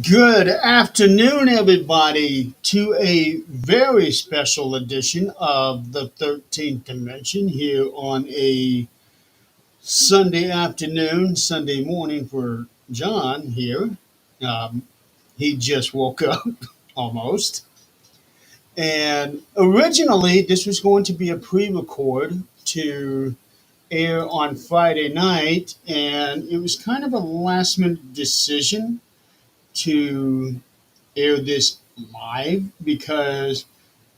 Good afternoon, everybody, to a very special edition of the 13th Dimension here on a Sunday afternoon, Sunday morning for John here. Um, he just woke up almost. And originally, this was going to be a pre record to air on Friday night, and it was kind of a last minute decision to air this live because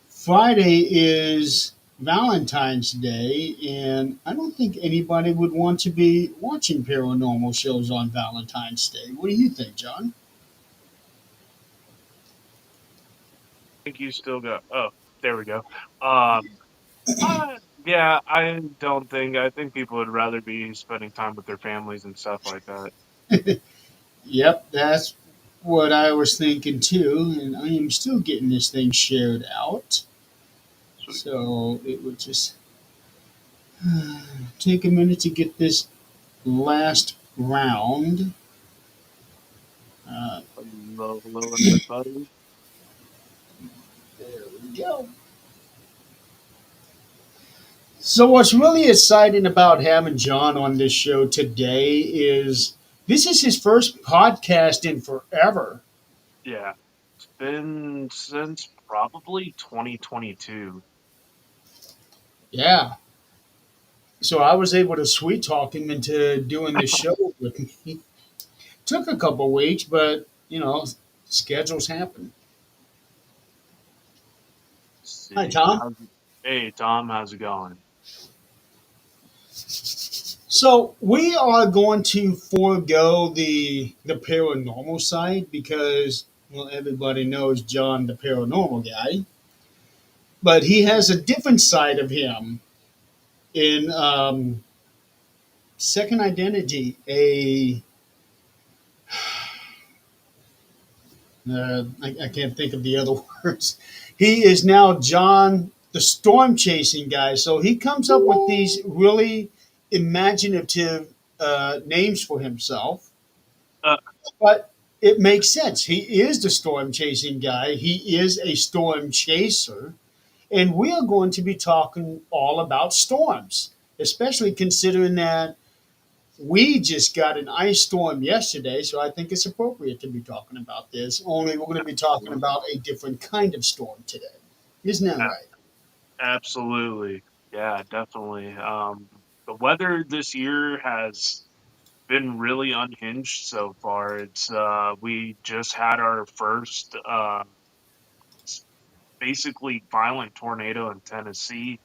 Friday is Valentine's Day, and I don't think anybody would want to be watching paranormal shows on Valentine's Day. What do you think, John? Think you still got. Oh, there we go. Um, yeah, I don't think. I think people would rather be spending time with their families and stuff like that. Yep, that's what I was thinking too, and I am still getting this thing shared out. Sweet. So it would just take a minute to get this last round. Uh, Hello, hello, everybody. there we go. So, what's really exciting about having John on this show today is this is his first podcast in forever. Yeah, it's been since probably 2022. Yeah. So, I was able to sweet talk him into doing the show with me. Took a couple weeks, but, schedules happen. Let's Hi, see, Tom. hey, Tom, how's it going? So, we are going to forego the paranormal side because, well, everybody knows John, the paranormal guy, but he has a different side of him in Second Identity, I can't think of the other words. He is now John, the storm chasing guy. So he comes up with these really imaginative names for himself, Uh, but it makes sense. He is the storm chasing guy. He is a storm chaser, and we are going to be talking all about storms, especially considering that we just got an ice storm yesterday, so I think it's appropriate to be talking about this. Only we're going to be talking about a different kind of storm today. Isn't that a- right? Absolutely, yeah, definitely. The weather this year has been really unhinged so far. It's we just had our first basically violent tornado in Tennessee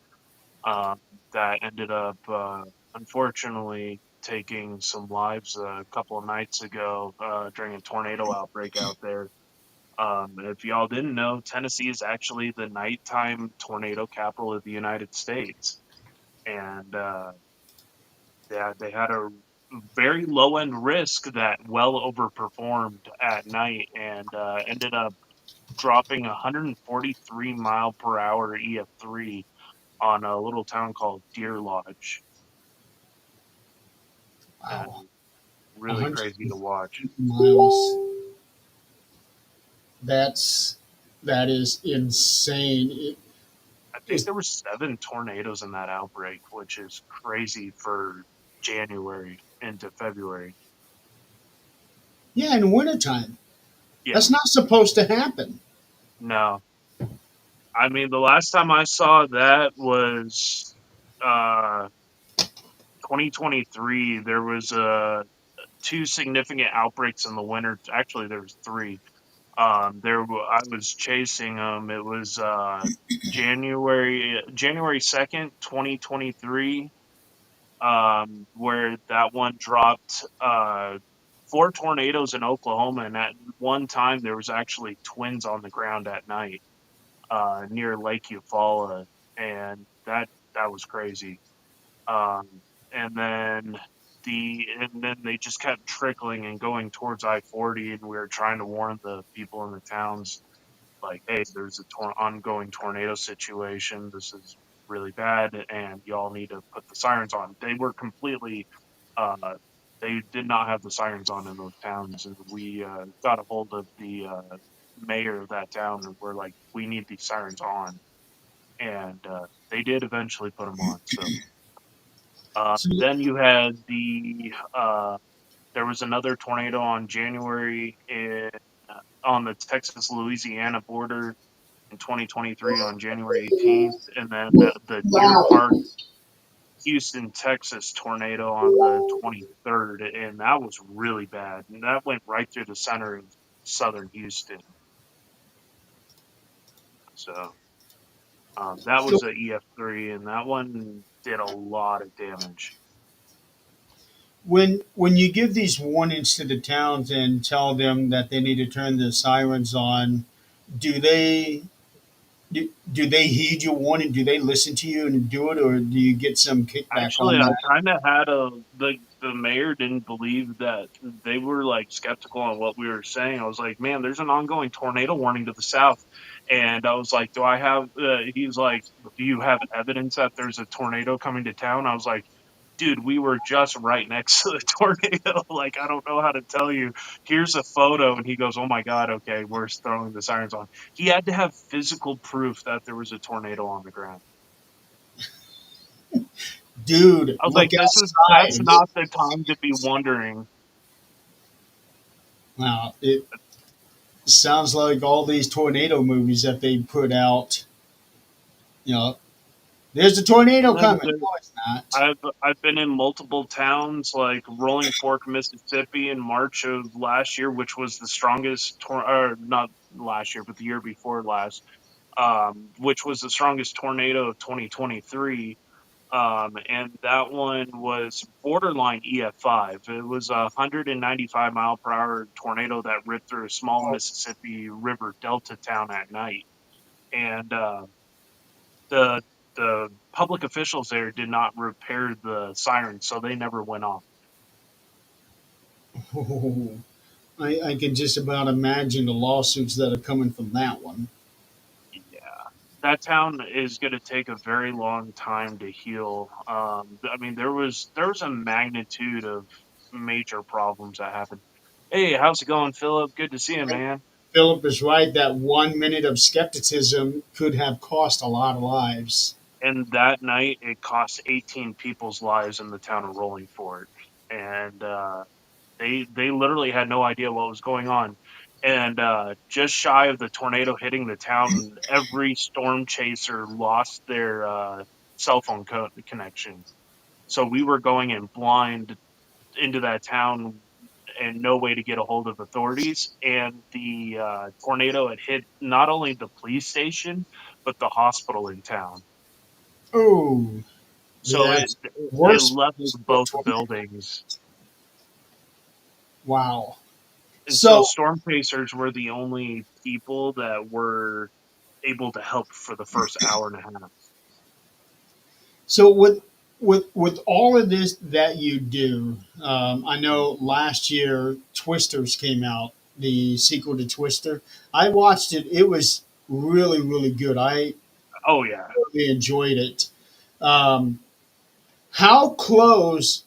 um, that ended up unfortunately taking some lives a couple of nights ago during a tornado outbreak out there. If y'all didn't know, Tennessee is actually the nighttime tornado capital of the United States, and they had a very low end risk that well overperformed at night and ended up dropping 143 mile per hour EF3 on a little town called Deer Lodge, Wow, and really 100 crazy to watch. miles. That's that is insane. It I think is, there were 7 tornadoes in that outbreak, which is crazy for January into February. yeah, in wintertime. Yeah, That's not supposed to happen. no. I mean, the last time I saw that was uh, 2023. There was two significant outbreaks in the winter. Actually, there was three. I was chasing them. It was January 2nd, 2023, where that one dropped four tornadoes in Oklahoma, and at one time there was actually twins on the ground at night near Lake Eufaula, and that was crazy. Um, and then and then they just kept trickling and going towards I-40, and we were trying to warn the people in the towns like, hey, there's a ongoing tornado situation. This is really bad, and y'all need to put the sirens on. They were completely uh, they did not have the sirens on in those towns, and we got a hold of the mayor of that town, and we're like, we need these sirens on, and they did eventually put them on. So So, then you had there was another tornado on January on the Texas Louisiana border in 2023 on January 18th, and then the Deer Park Houston, Texas tornado on the 23rd, and that was really bad. And that went right through the center of southern Houston. So that so was a EF3, and that one did a lot of damage. when you give these warnings to the towns and tell them that they need to turn the sirens on, do they do they heed your warning? Do they listen to you and do it, or do you get some kickback Actually, on I that? kind of had the mayor didn't believe that they were like skeptical on what we were saying. I was like, man, there's an ongoing tornado warning to the south, and I was like, do I have? He's like, do you have evidence that there's a tornado coming to town? I was like, dude, we were just right next to the tornado. Like, I don't know how to tell you. Here's a photo, and he goes, oh my god, okay, we're throwing the sirens on. He had to have physical proof that there was a tornado on the ground. Dude, I was look like, that's outside. not the time to be wondering. Wow, it sounds like all these tornado movies that they put out. You know, there's a tornado And coming. No, it's not. I've been in multiple towns like Rolling Fork, Mississippi in March of last year, which was the strongest or not last year, but the year before last, which was the strongest tornado of 2023. And that one was borderline EF5. It was a 195-mile-per-hour tornado that ripped through a small Mississippi River Delta town at night. And the the public officials there did not repair the sirens, so they never went off. Oh, I can just about imagine the lawsuits that are coming from that one. Yeah, that town is going to take a very long time to heal. I mean, there was a magnitude of major problems that happened. Hey, how's it going, Philip? Good to see you, man. Philip is right that 1 minute of skepticism could have cost a lot of lives. And that night, it cost 18 people's lives in the town of Rolling Fork, and they literally had no idea what was going on. And just shy of the tornado hitting the town, every storm chaser lost their cell phone connection. So we were going in blind into that town and no way to get a hold of authorities. And the tornado had hit not only the police station, but the hospital in town. Oh, So that's it worse leveled for both tornado. buildings. Wow. And so So, storm chasers were the only people that were able to help for the first hour and a half. so with all of this that you do, I know last year Twisters came out, the sequel to Twister. I watched it. It was really good. I Oh yeah. really enjoyed it. Um, how close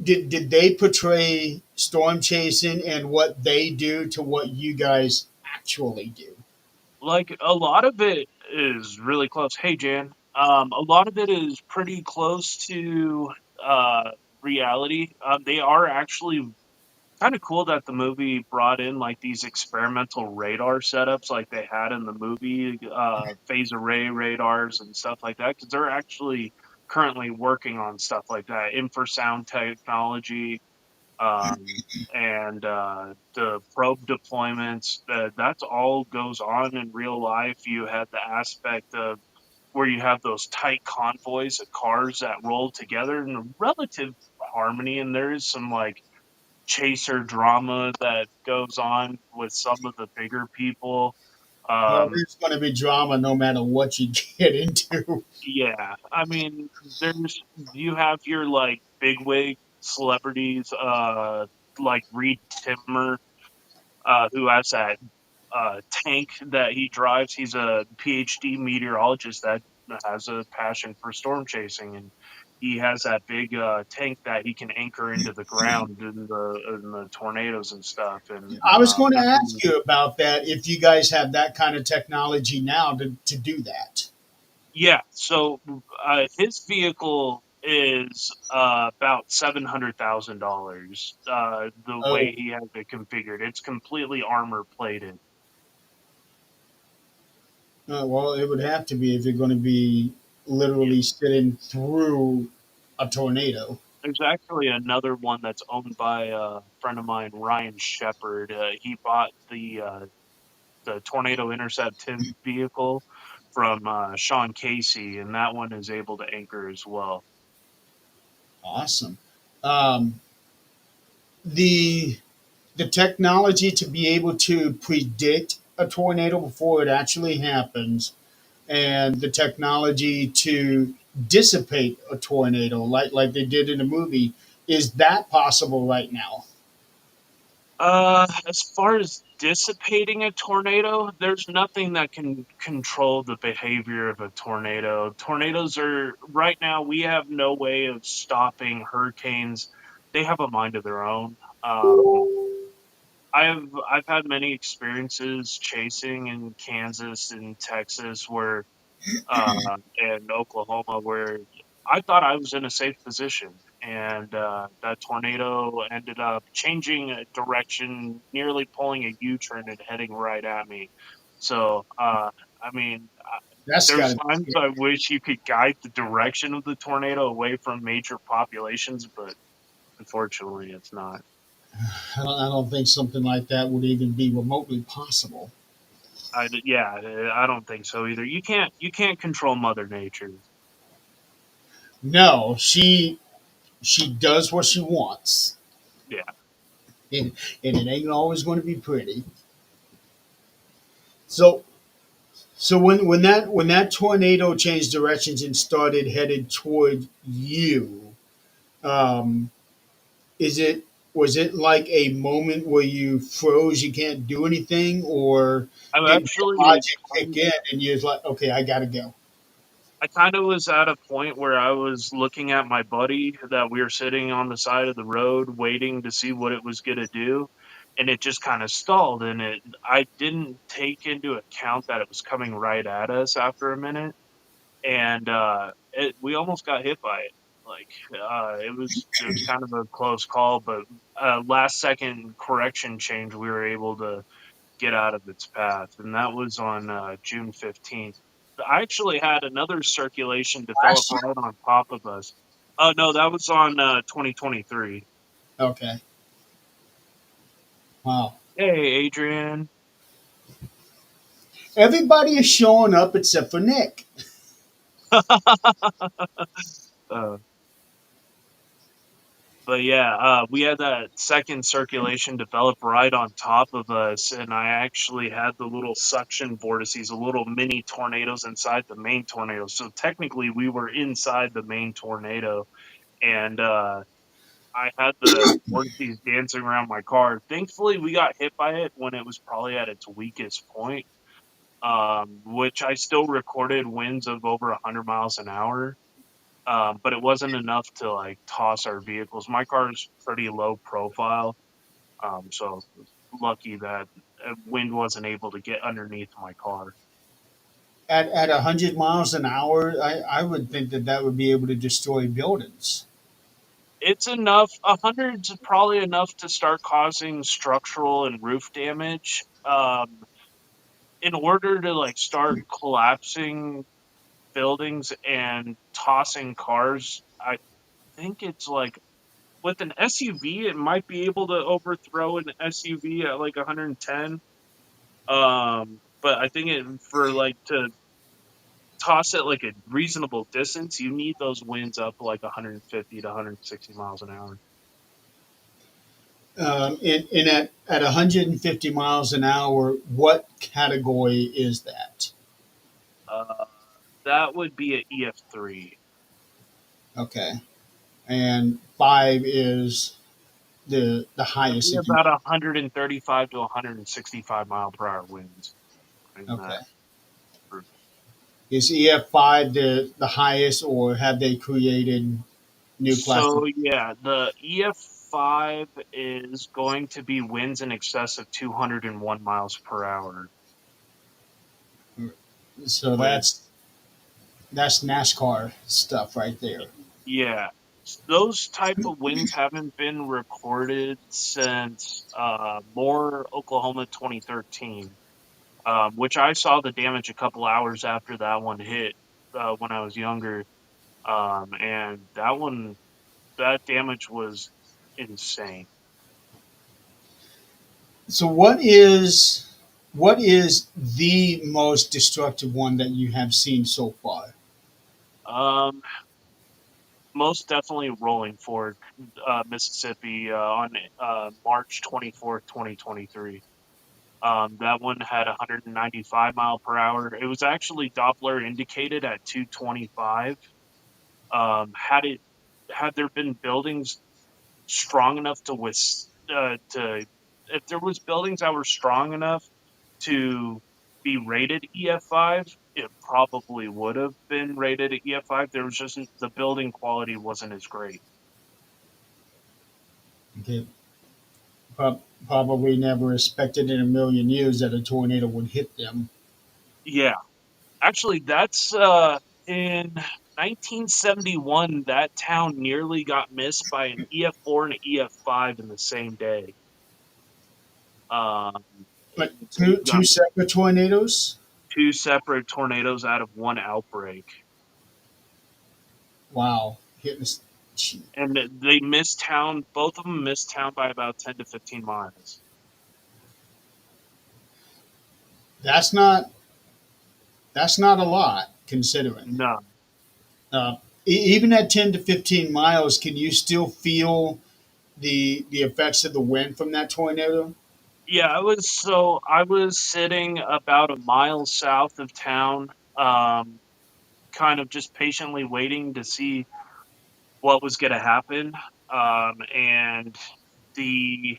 did they portray storm chasing and what they do to what you guys actually do? Like a lot of it is really close. Hey Jan. A lot of it is pretty close to reality. They are actually kind of cool that the movie brought in like these experimental radar setups like they had in the movie, phase array radars and stuff like that, because they're actually currently working on stuff like that, infrasound technology, and the probe deployments. That's all goes on in real life. You had the aspect of where you have those tight convoys of cars that roll together in relative harmony, and there is some like chaser drama that goes on with some of the bigger people. Well, Um, there's going to be drama no matter what you get into. yeah, I mean, there's you have your like bigwig celebrities, like Reed Timmer, who has that tank that he drives. He's a PhD meteorologist that has a passion for storm chasing, he has that big tank that he can anchor into the ground in the tornadoes and stuff. And I was going to that's ask you about that if you guys have that kind of technology now to do that. yeah. So his vehicle is about $700,000. The way Oh, he has it configured, it's completely armor plated. well, it would have to be if you're going to be Yeah. literally sitting through a tornado. There's actually another one that's owned by a friend of mine, Ryan Shepard. He bought the Tornado Intercept 10 vehicle from Sean Casey, and that one is able to anchor as well. Awesome. Um, the the technology to be able to predict a tornado before it actually happens, and the technology to dissipate a tornado, like they did in the movie, is that possible right now? As far as dissipating a tornado, there's nothing that can control the behavior of a tornado. Tornadoes are, right now, we have no way of stopping hurricanes. They have a mind of their own. Um, I've had many experiences chasing in Kansas and Texas where and Oklahoma where I thought I was in a safe position, and that tornado ended up changing a direction, nearly pulling a U-turn and heading right at me. So, I mean, That's got there's to be times scary. I wish you could guide the direction of the tornado away from major populations, but unfortunately, it's not. I don't think something like that would even be remotely possible. Yeah, I don't think so either. You can't control Mother Nature. No, she does what she wants, Yeah. and, and it ain't always going to be pretty. So when that tornado changed directions and started headed toward you, um, is it was it like a moment where you froze, you can't do anything, or I'm did your actually logic kick in and you're like, okay, I gotta go? I kind of was at a point where I was looking at my buddy that we were sitting on the side of the road waiting to see what it was going to do. And it just kind of stalled. And I didn't take into account that it was coming right at us after a minute. And we almost got hit by it. Like, it was kind of a close call, but last second correction change, we were able to get out of its path, and that was on June 15th. I actually had another circulation develop Last year? right on top of us. Oh no, that was on 2023. Okay. Wow. Hey, Adrian. Everybody is showing up except for Nick. uh, but yeah, we had that second circulation develop right on top of us, and I actually had the little suction vortices, the little mini tornadoes inside the main tornado. So technically, we were inside the main tornado, and I had the vortices dancing around my car. Thankfully, we got hit by it when it was probably at its weakest point, which I still recorded winds of over 100 miles an hour. But it wasn't enough to like toss our vehicles. My car is pretty low profile, so lucky that wind wasn't able to get underneath my car. At 100 miles an hour, I would think that would be able to destroy buildings. It's enough. 100's probably enough to start causing structural and roof damage. In order to like start collapsing buildings and tossing cars, I think it's like with an SUV, it might be able to overthrow an SUV at like 110. But I think for like to toss it like a reasonable distance, you need those winds up like 150 to 160 miles an hour. And at 150 miles an hour, what category is that? Uh, that would be a EF3. Okay. And five is the That'd highest be it can about 135 to 165 mile per hour winds in go. Okay. that group. Is EF5 the highest, or have they created? new classic. So yeah, the EF5 is going to be winds in excess of 201 miles per hour So with that's NASCAR stuff right there. yeah. Those type of winds haven't been recorded since Moore, Oklahoma 2013. Which I saw the damage a couple hours after that one hit when I was younger. And that damage was insane. So what is the most destructive one that you have seen so far? Um, Most definitely Rolling Fork, Mississippi, on March 24th, 2023. That one had 195 mile per hour. It was actually Doppler indicated at 225. Had there been buildings strong enough to if there was buildings that were strong enough to be rated EF5, it probably would have been rated at EF5. There was just the building quality wasn't as great. Okay, probably never expected in a million years that a tornado would hit them. Yeah, actually, that's in 1971. That town nearly got missed by an EF4 and an EF5 in the same day. Um, But we two got separate tornadoes. two separate tornadoes out of one outbreak. Wow, hitting us. Gee, And they missed town. Both of them missed town by about 10 to 15 miles. That's not that's not a lot considering. No, Uh, Even at 10 to 15 miles, can you still feel the effects of the wind from that tornado? yeah, I was sitting about a mile south of town, kind of just patiently waiting to see what was going to happen. And the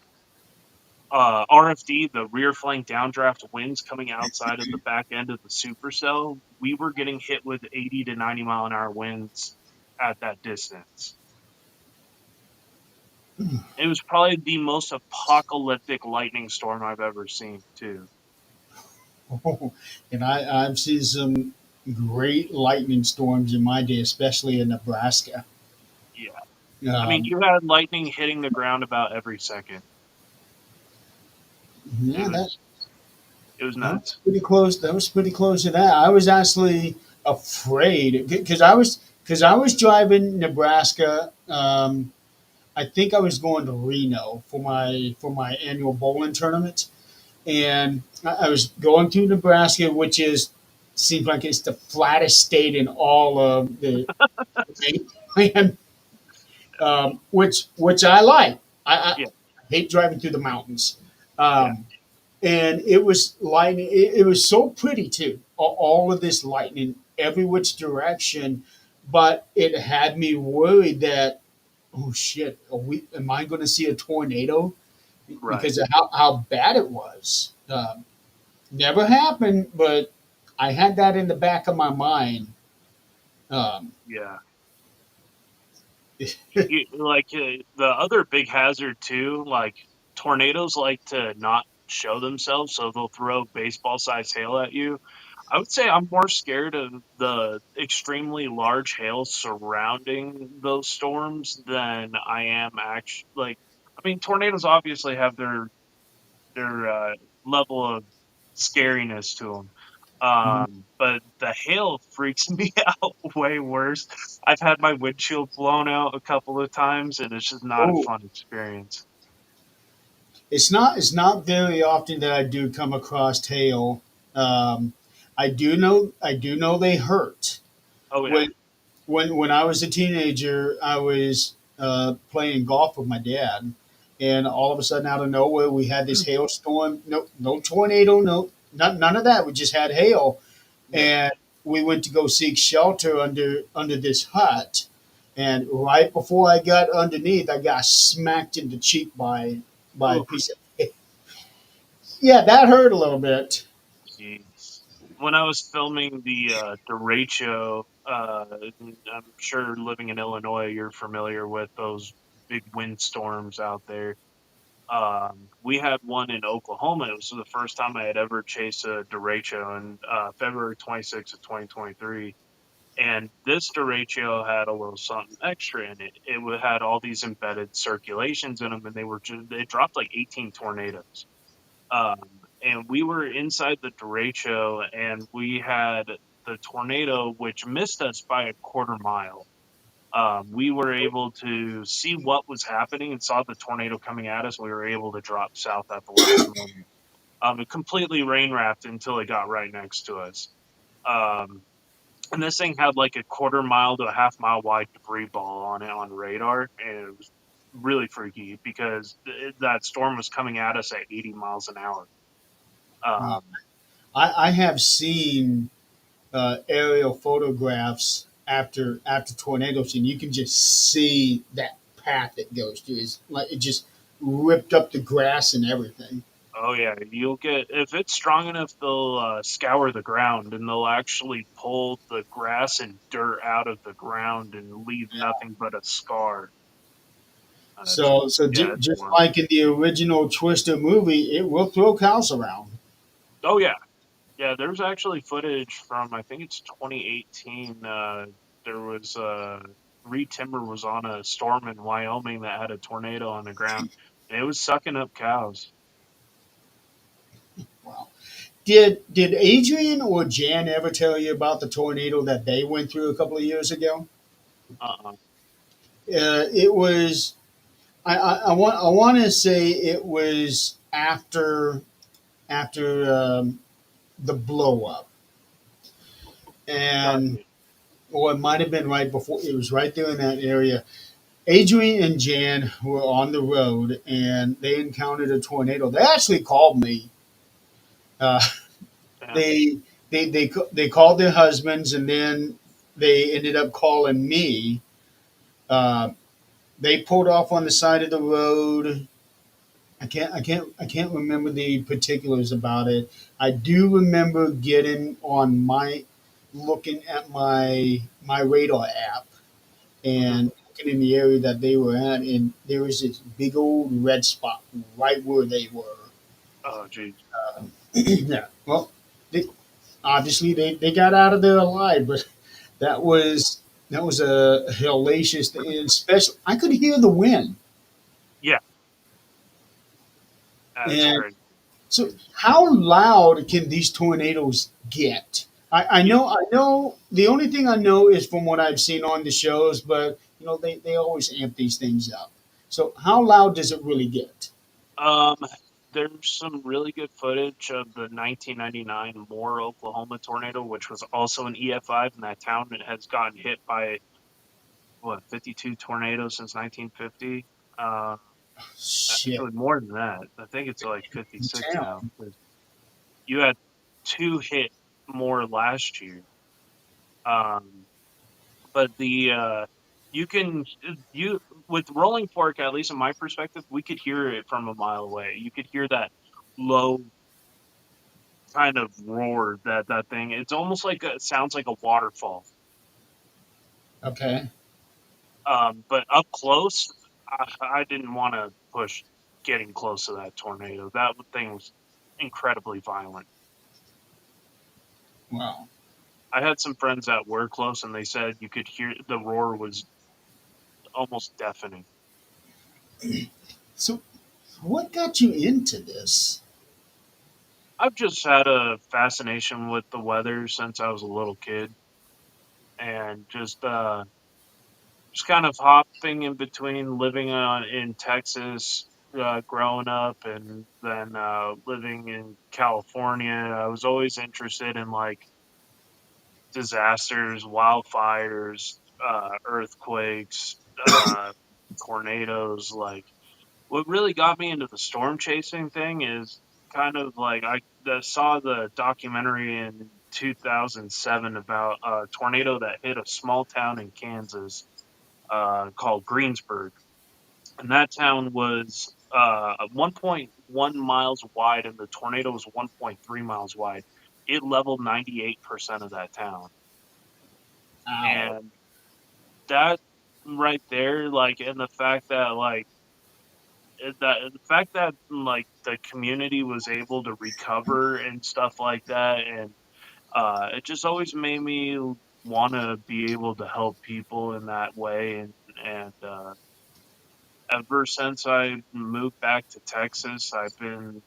RFD, the rear flank downdraft winds coming outside of the back end of the supercell, we were getting hit with 80 to 90 mile an hour winds at that distance. It was probably the most apocalyptic lightning storm I've ever seen, too. And I've seen some great lightning storms in my day, especially in Nebraska. Yeah. I mean, Um, you had lightning hitting the ground about every second. It yeah, was it was that was nuts. pretty close. That was pretty close to that. I was actually afraid because I was driving Nebraska. I think I was going to Reno for my annual bowling tournament, and I was going through Nebraska, which is seems like it's the flattest state in all of the mainland, which I like. I Yeah, hate driving through the mountains, yeah, um, and it was lightning. It was so pretty too. All of this lightning every which direction, but it had me worried that oh shit, am I going to see a tornado right. because of how bad it was? Never happened, but I had that in the back of my mind. Um, Yeah. Like the other big hazard too, like tornadoes like to not show themselves, so they'll throw baseball-sized hail at you. I would say I'm more scared of the extremely large hail surrounding those storms than I am actually like. I mean, tornadoes obviously have their level of scariness to them. But the hail freaks me out way worse. I've had my windshield blown out a couple of times, and it's just not a oh, fun experience. it's not very often that I do come across hail. Um, I do know they hurt. Oh yeah, When when I was a teenager, I was playing golf with my dad, and all of a sudden, out of nowhere, we had this hailstorm. No tornado, none of that. We just had hail, yeah. and we went to go seek shelter under this hut. And right before I got underneath, I got smacked in the cheek by a Oof, piece of. Yeah, that hurt a little bit. jeez. When I was filming the derecho and I'm sure living in Illinois, you're familiar with those big windstorms out there. We had one in Oklahoma. It was the first time I had ever chased a derecho on February 26th of 2023. And this derecho had a little something extra in it. Had all these embedded circulations in them, and they dropped like 18 tornadoes. Um, and we were inside the derecho, and we had the tornado, which missed us by a quarter mile. We were able to see what was happening and saw the tornado coming at us. We were able to drop south at the last moment. It completely rain wrapped until it got right next to us. Um, and this thing had like a quarter mile to a half mile wide debris ball on it on radar, and it was really freaky because that storm was coming at us at 80 miles an hour. Wow. Um, I have seen aerial photographs after tornadoes, and you can just see that path it goes through. It's like it just ripped up the grass and everything. oh yeah, you'll get if it's strong enough, they'll scour the ground and they'll actually pull the grass and dirt out of the ground and leave nothing but a scar. It's, yeah, it's Just horrible. like in the original Twister movie, it will throw cows around. Oh yeah, yeah. There's actually footage from I think it's 2018. There was Reed Timber was on a storm in Wyoming that had a tornado on the ground, and it was sucking up cows. Wow. Did Adrian or Jan ever tell you about the tornado that they went through a couple of years ago? Uh-uh. It was I want to say it was after the blow up, and Gotcha. or it might have been right before. It was right there in that area. Adrian and Jan were on the road, and they encountered a tornado. They actually called me. Uh, Yeah. they called their husbands, and then they ended up calling me. Uh, they pulled off on the side of the road. I can't remember the particulars about it. I do remember getting on my looking at my radar app Hmm. and looking in the area that they were at, and there was this big old red spot right where they were. Oh geez. Yeah. Well, they, obviously they got out of there alive, but that was that was a hellacious thing. And especially, I could hear the wind. Yeah, that's And crazy. so, how loud can these tornadoes get? Yeah. I know. The only thing I know is from what I've seen on the shows, but they always amp these things up. So, how loud does it really get? Um, there's some really good footage of the 1999 Moore, Oklahoma tornado, which was also an EF5, and that town has gotten hit by what 52 tornadoes since 1950. Uh, Shit, Actually, more than that. I think it's like in 56 now. town. 'Cause you had two hit more last year. Um, but you can you with rolling fork, at least in my perspective, we could hear it from a mile away. You could hear that low kind of roar that thing. It's almost like it sounds like a waterfall. Okay, But up close, I didn't want to push getting close to that tornado. That thing was incredibly violent. wow. I had some friends that were close, and they said you could hear the roar was almost deafening. So, what got you into this? I've just had a fascination with the weather since I was a little kid, and just kind of hopping in between living in Texas, growing up, and then living in California. I was always interested in like disasters, wildfires, earthquakes, tornadoes. Like what really got me into the storm chasing thing is kind of like saw the documentary in 2007 about a tornado that hit a small town in Kansas called Greensburg, and that town was 1.1 miles wide, and the tornado was 1.3 miles wide. It leveled 98% of that town. Ow. And that right there, like, and the fact that like the fact that like the community was able to recover and stuff like that, and it just always made me want to be able to help people in that way, and ever since I moved back to Texas, I've been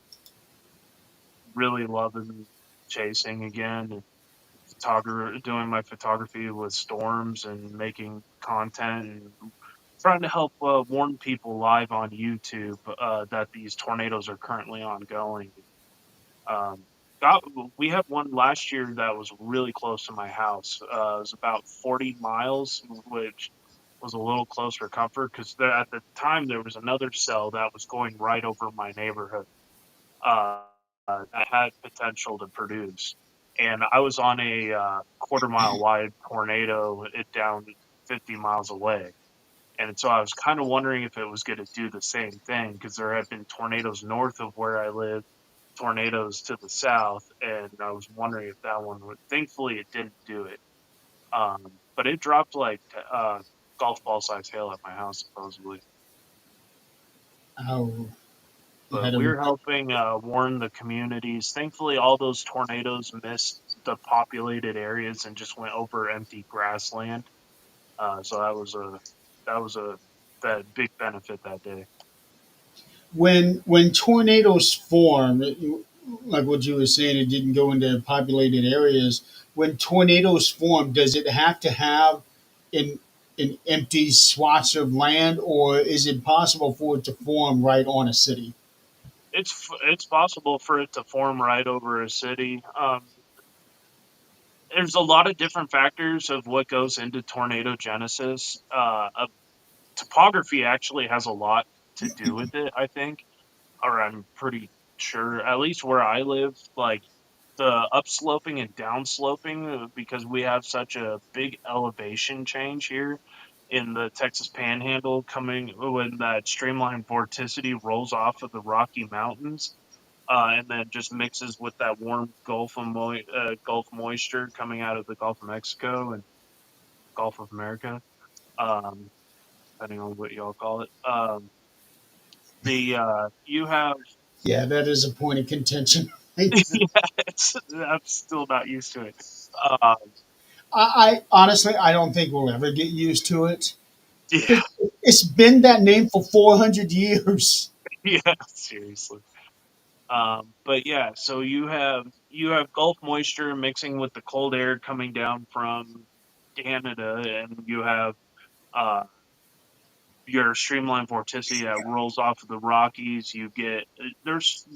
really loving chasing again and doing my photography with storms and making content and trying to help warn people live on YouTube that these tornadoes are currently ongoing. Um, got, we had one last year that was really close to my house. It was about 40 miles, which was a little close for comfort because at the time there was another cell that was going right over my neighborhood that had potential to produce. And I was on a quarter mile wide tornado, it down 50 miles away. And so I was kind of wondering if it was going to do the same thing because there had been tornadoes north of where I live, tornadoes to the south, and I was wondering if that one would. Thankfully, it didn't do it. But it dropped like golf ball size hail at my house supposedly. Ow. You But had a we're helping warn the communities. Thankfully, all those tornadoes missed the populated areas and just went over empty grassland. So that was a that big benefit that day. when tornadoes form, like what you were saying, it didn't go into populated areas. When tornadoes form, does it have to have an an empty swaths of land, or is it possible for it to form right on a city? It's possible for it to form right over a city. There's a lot of different factors of what goes into tornado genesis. Topography actually has a lot to do with it, I think, or I'm pretty sure. At least where I live, like the upsloping and downsloping, because we have such a big elevation change here in the Texas Panhandle, coming when that streamline vorticity rolls off of the Rocky Mountains, and then just mixes with that warm Gulf moisture coming out of the Gulf of Mexico and Gulf of America, um, depending on what y'all call it. The you have Yeah, that is a point of contention. I, yeah, I'm still not used to it. Uh, I honestly, I don't think we'll ever get used to it. yeah, It, it's been that name for 400 years. yeah, seriously. But yeah, so you have Gulf moisture mixing with the cold air coming down from Canada, and you have uh, your streamline vorticity that rolls off of the Rockies. You get there's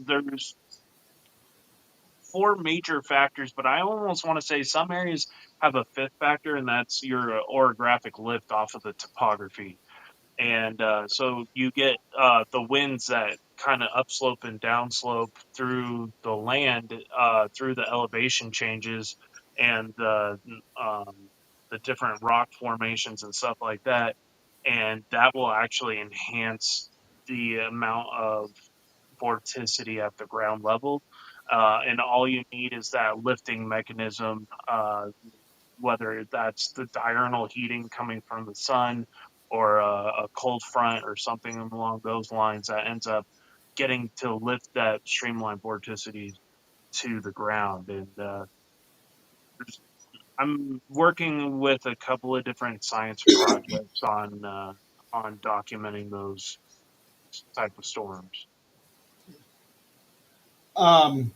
four major factors, but I almost want to say some areas have a fifth factor, and that's your orographic lift off of the topography. And so you get the winds that kind of upslope and downslope through the land, through the elevation changes and the different rock formations and stuff like that, and that will actually enhance the amount of vorticity at the ground level. And all you need is that lifting mechanism, whether that's the diurnal heating coming from the sun or a cold front or something along those lines that ends up getting to lift that streamline vorticity to the ground. And I'm working with a couple of different science projects on documenting those type of storms. Um,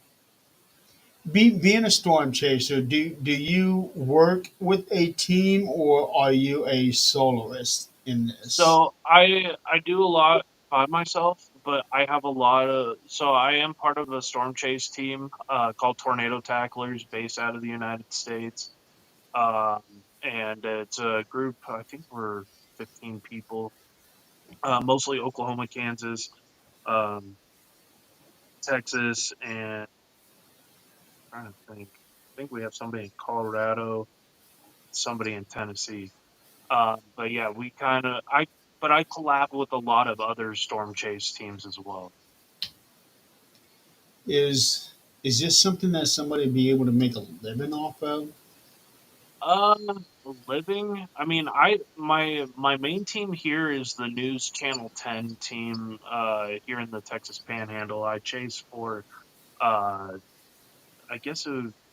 being a storm chaser, do you work with a team or are you a soloist in this? So I do a lot by myself, but I have a lot of so I am part of a storm chase team called Tornado Tacklers, based out of the United States. Um, and it's a group. I think we're 15 people, mostly Oklahoma, Kansas, um, Texas, and I'm trying to think. I think we have somebody in Colorado, somebody in Tennessee. But yeah, we kind of but I collab with a lot of other storm chase teams as well. Is this something that somebody be able to make a living off of? living, I mean, my main team here is the News Channel 10 team here in the Texas Panhandle. I chase for uh I guess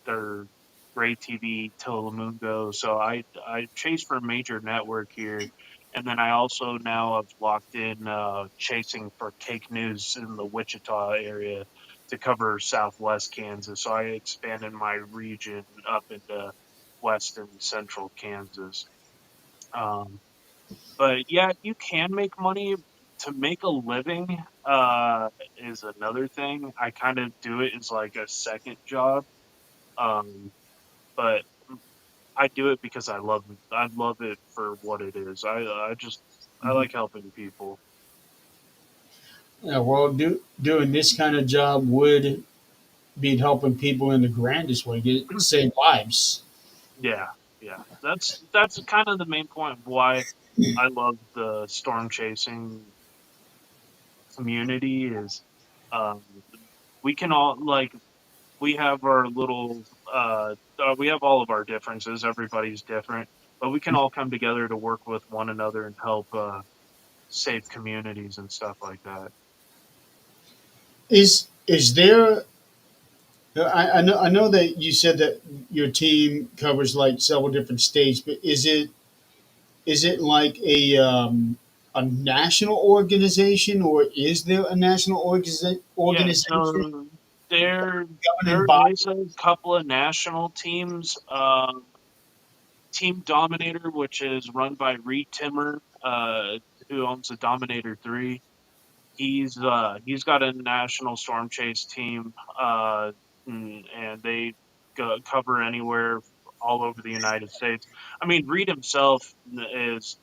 their Gray TV Telemundo. So I chase for a major network here, and then I also now have locked in chasing for Cake News in the Wichita area to cover Southwest Kansas. So I expanded my region up into West and Central Kansas. Um, but yeah, you can make money. To make a living is another thing. I kind of do it as like a second job. Um, but I do it because I love it. I love it for what it is. I Mhm. like helping people. Yeah, well, doing this kind of job would be helping people in the grandest way, save lives. Yeah, yeah. That's kind of the main point of why I love the storm chasing community is um we can all like we have our little we have all of our differences. Everybody's different, but we can all come together to work with one another and help save communities and stuff like that. Is there? I know that you said that your team covers like several different states, but is it like a national organization, or is there a national Yeah, organization so there governing there body? is a couple of national teams. Team Dominator, which is run by Reed Timmer, who owns the Dominator 3. He's got a national storm chase team, and they cover anywhere all over the United States. I mean, Reed himself is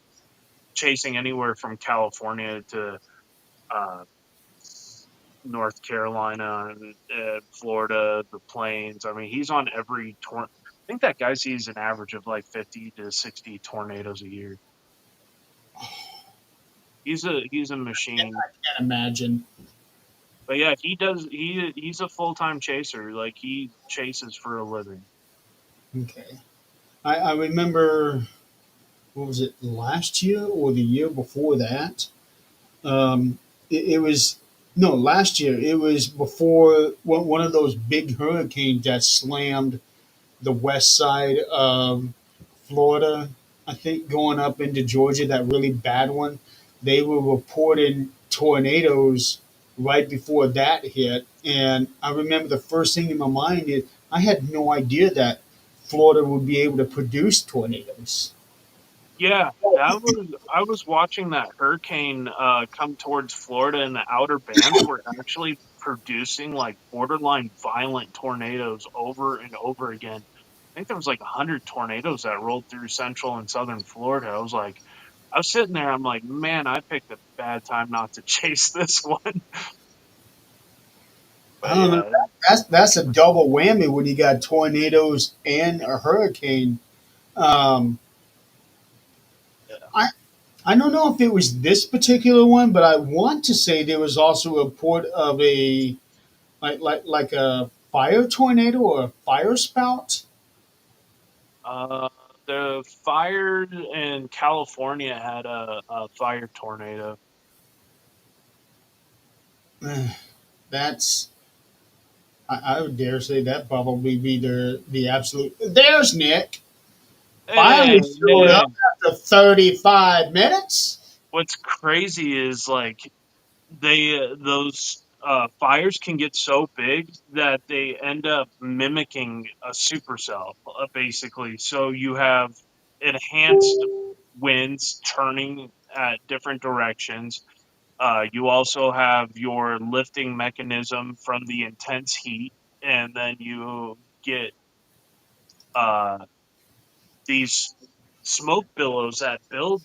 chasing anywhere from California to uh, North Carolina and Florida, the Plains. I mean, he's on every I think that guy sees an average of like 50 to 60 tornadoes a year. He's a machine. Can't imagine. But yeah, he's a full-time chaser. Like he chases for a living. Okay, I remember, what was it, last year or the year before that? It was, no, last year. It was before one of those big hurricanes that slammed the west side of Florida, I think, going up into Georgia, that really bad one. They were reporting tornadoes right before that hit. And I remember the first thing in my mind is I had no idea that Florida would be able to produce tornadoes. Yeah, that was I was watching that hurricane come towards Florida, and the outer bands were actually producing like borderline violent tornadoes over and over again. I think there was like 100 tornadoes that rolled through central and southern Florida. I was sitting there, I'm like, man, I picked a bad time not to chase this one. I But don't know. yeah, That's a double whammy when you got tornadoes and a hurricane. Um, I I don't know if it was this particular one, but I want to say there was also a report of a like a fire tornado or a fire spout. uh, the fire in California had a fire tornado. That's, I would dare say that probably be the absolute. There's Nick. Hey, Finally showed hey. up after 35 minutes. What's crazy is like those fires can get so big that they end up mimicking a supercell, basically. So you have enhanced winds turning at different directions. You also have your lifting mechanism from the intense heat, and then you get uh, these smoke billows that build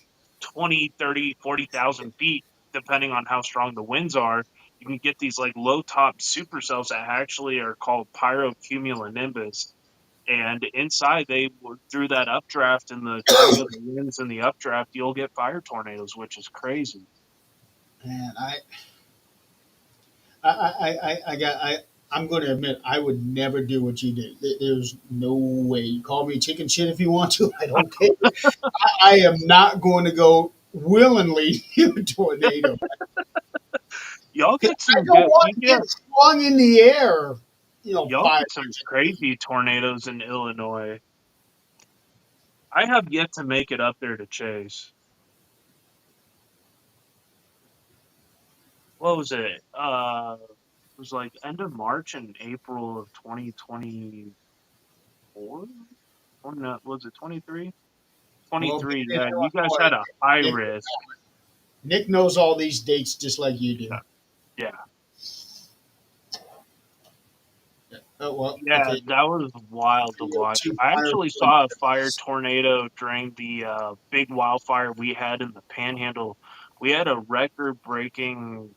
20, 30, 40,000 feet, depending on how strong the winds are. You can get these like low top supercells that actually are called pyrocumulonimbus. And inside, through that updraft and the turning of the winds and the updraft, you'll get fire tornadoes, which is crazy. Man, I got I'm going to admit I would never do what you did. There's no way. You call me chicken shit if you want to. I don't care. I am not going to go willingly near a tornado. Y'all 'Cause get I some don't good. want to get swung in the air. Y'all Five get some years ago. crazy tornadoes in Illinois. I have yet to make it up there to Chase. What was it? It was like end of March and April of 2024. Or no, was it 23? Well, 23. being in Yeah, you guys Illinois, had a high Nick, risk. Nick knows all these dates just like you do. Yeah, yeah, Oh, well, yeah. okay. That was wild to Your watch. two I fire actually saw a fire tornadoes. tornado during the big wildfire we had in the Panhandle. We had a record-breaking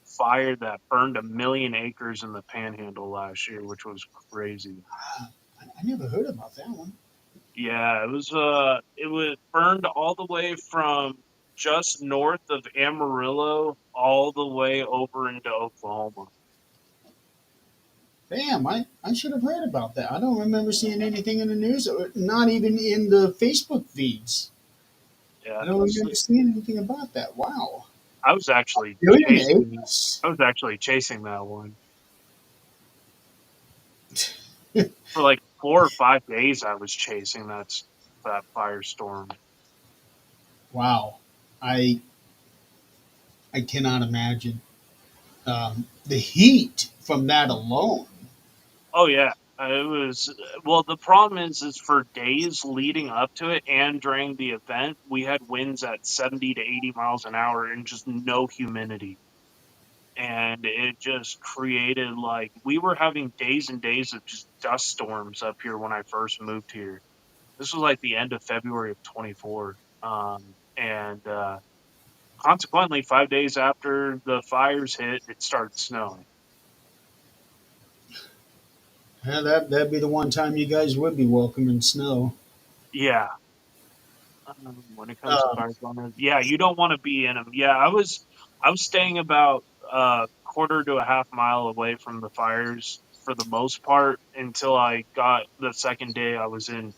fire that burned 1 million acres in the Panhandle last year, which was crazy. I never heard about that one. Yeah, it was burned all the way from just north of Amarillo all the way over into Oklahoma. Damn, I should have heard about that. I don't remember seeing anything in the news, or not even in the Facebook feeds. Yeah, I don't remember seeing anything about that. Wow. I was actually Billion chasing acres? I was actually chasing that one. For like 4 or 5 days I was chasing that firestorm. Wow. I I cannot imagine the heat from that alone. Oh yeah. It was well the problem is for days leading up to it and during the event we had winds at 70 to 80 miles an hour and just no humidity. And it just created like we were having days and days of just dust storms up here when I first moved here. This was like the end of February of 24. And consequently, 5 days after the fires hit, it started snowing. Yeah, that'd be the one time you guys would be welcoming snow. Yeah, when it comes to Um, fire zones, yeah, you don't want to be in them. Yeah, I was staying about a quarter to a half mile away from the fires for the most part until I got the second day I was in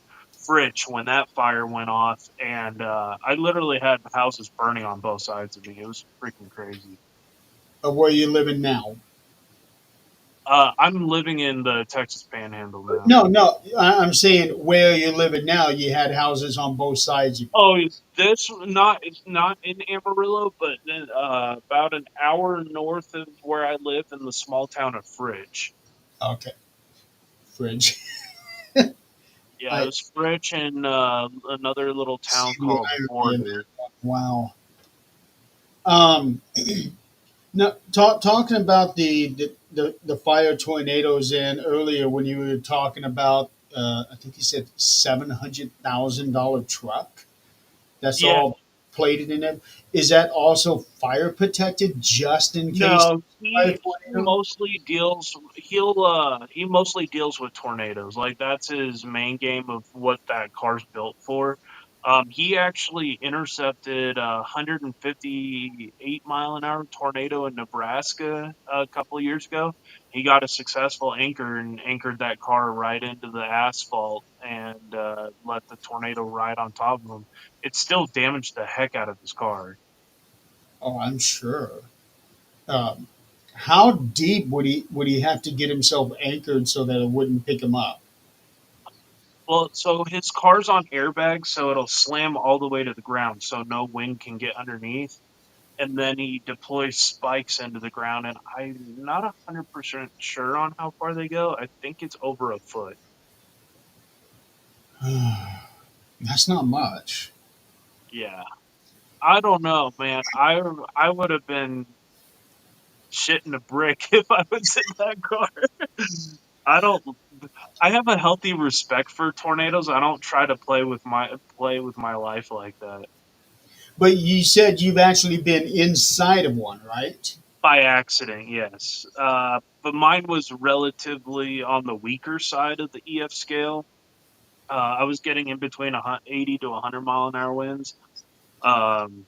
Fritch when that fire went off, and I literally had houses burning on both sides of me. It was freaking crazy. of where you living now? I'm living in the Texas Panhandle now. No, no. I'm saying where you're living now. You had houses on both sides. Oh, this not it's not in Amarillo, but about an hour north of where I live in the small town of Fridge. Okay, fridge. Yeah, it I was Fridge and another little town see the called irony in Border. that. Wow. Um, no, talking about the fire tornadoes, and earlier when you were talking about, I think you said $700,000 truck. That's Yeah, all plated in it. Is that also fire protected just in case no, fire he tornado? mostly deals he mostly deals with tornadoes. Like that's his main game of what that car's built for. He actually intercepted a 158-mile-an-hour tornado in Nebraska a couple of years ago. He got a successful anchor and anchored that car right into the asphalt and let the tornado ride on top of him. It still damaged the heck out of his car. Oh, I'm sure. Um, how deep would he have to get himself anchored so that it wouldn't pick him up? Well, so his car's on airbags, so it'll slam all the way to the ground, so no wind can get underneath. And then he deploys spikes into the ground, and I'm not 100% sure on how far they go. I think it's over a foot. That's not much. Yeah, I don't know, man. I would have been shitting a brick if I was in that car. I don't. I have a healthy respect for tornadoes. I don't try to play with my life like that. But you said you've actually been inside of one, right? By accident, yes. But mine was relatively on the weaker side of the EF scale. I was getting in between 80 to 100 mile an hour winds. Um,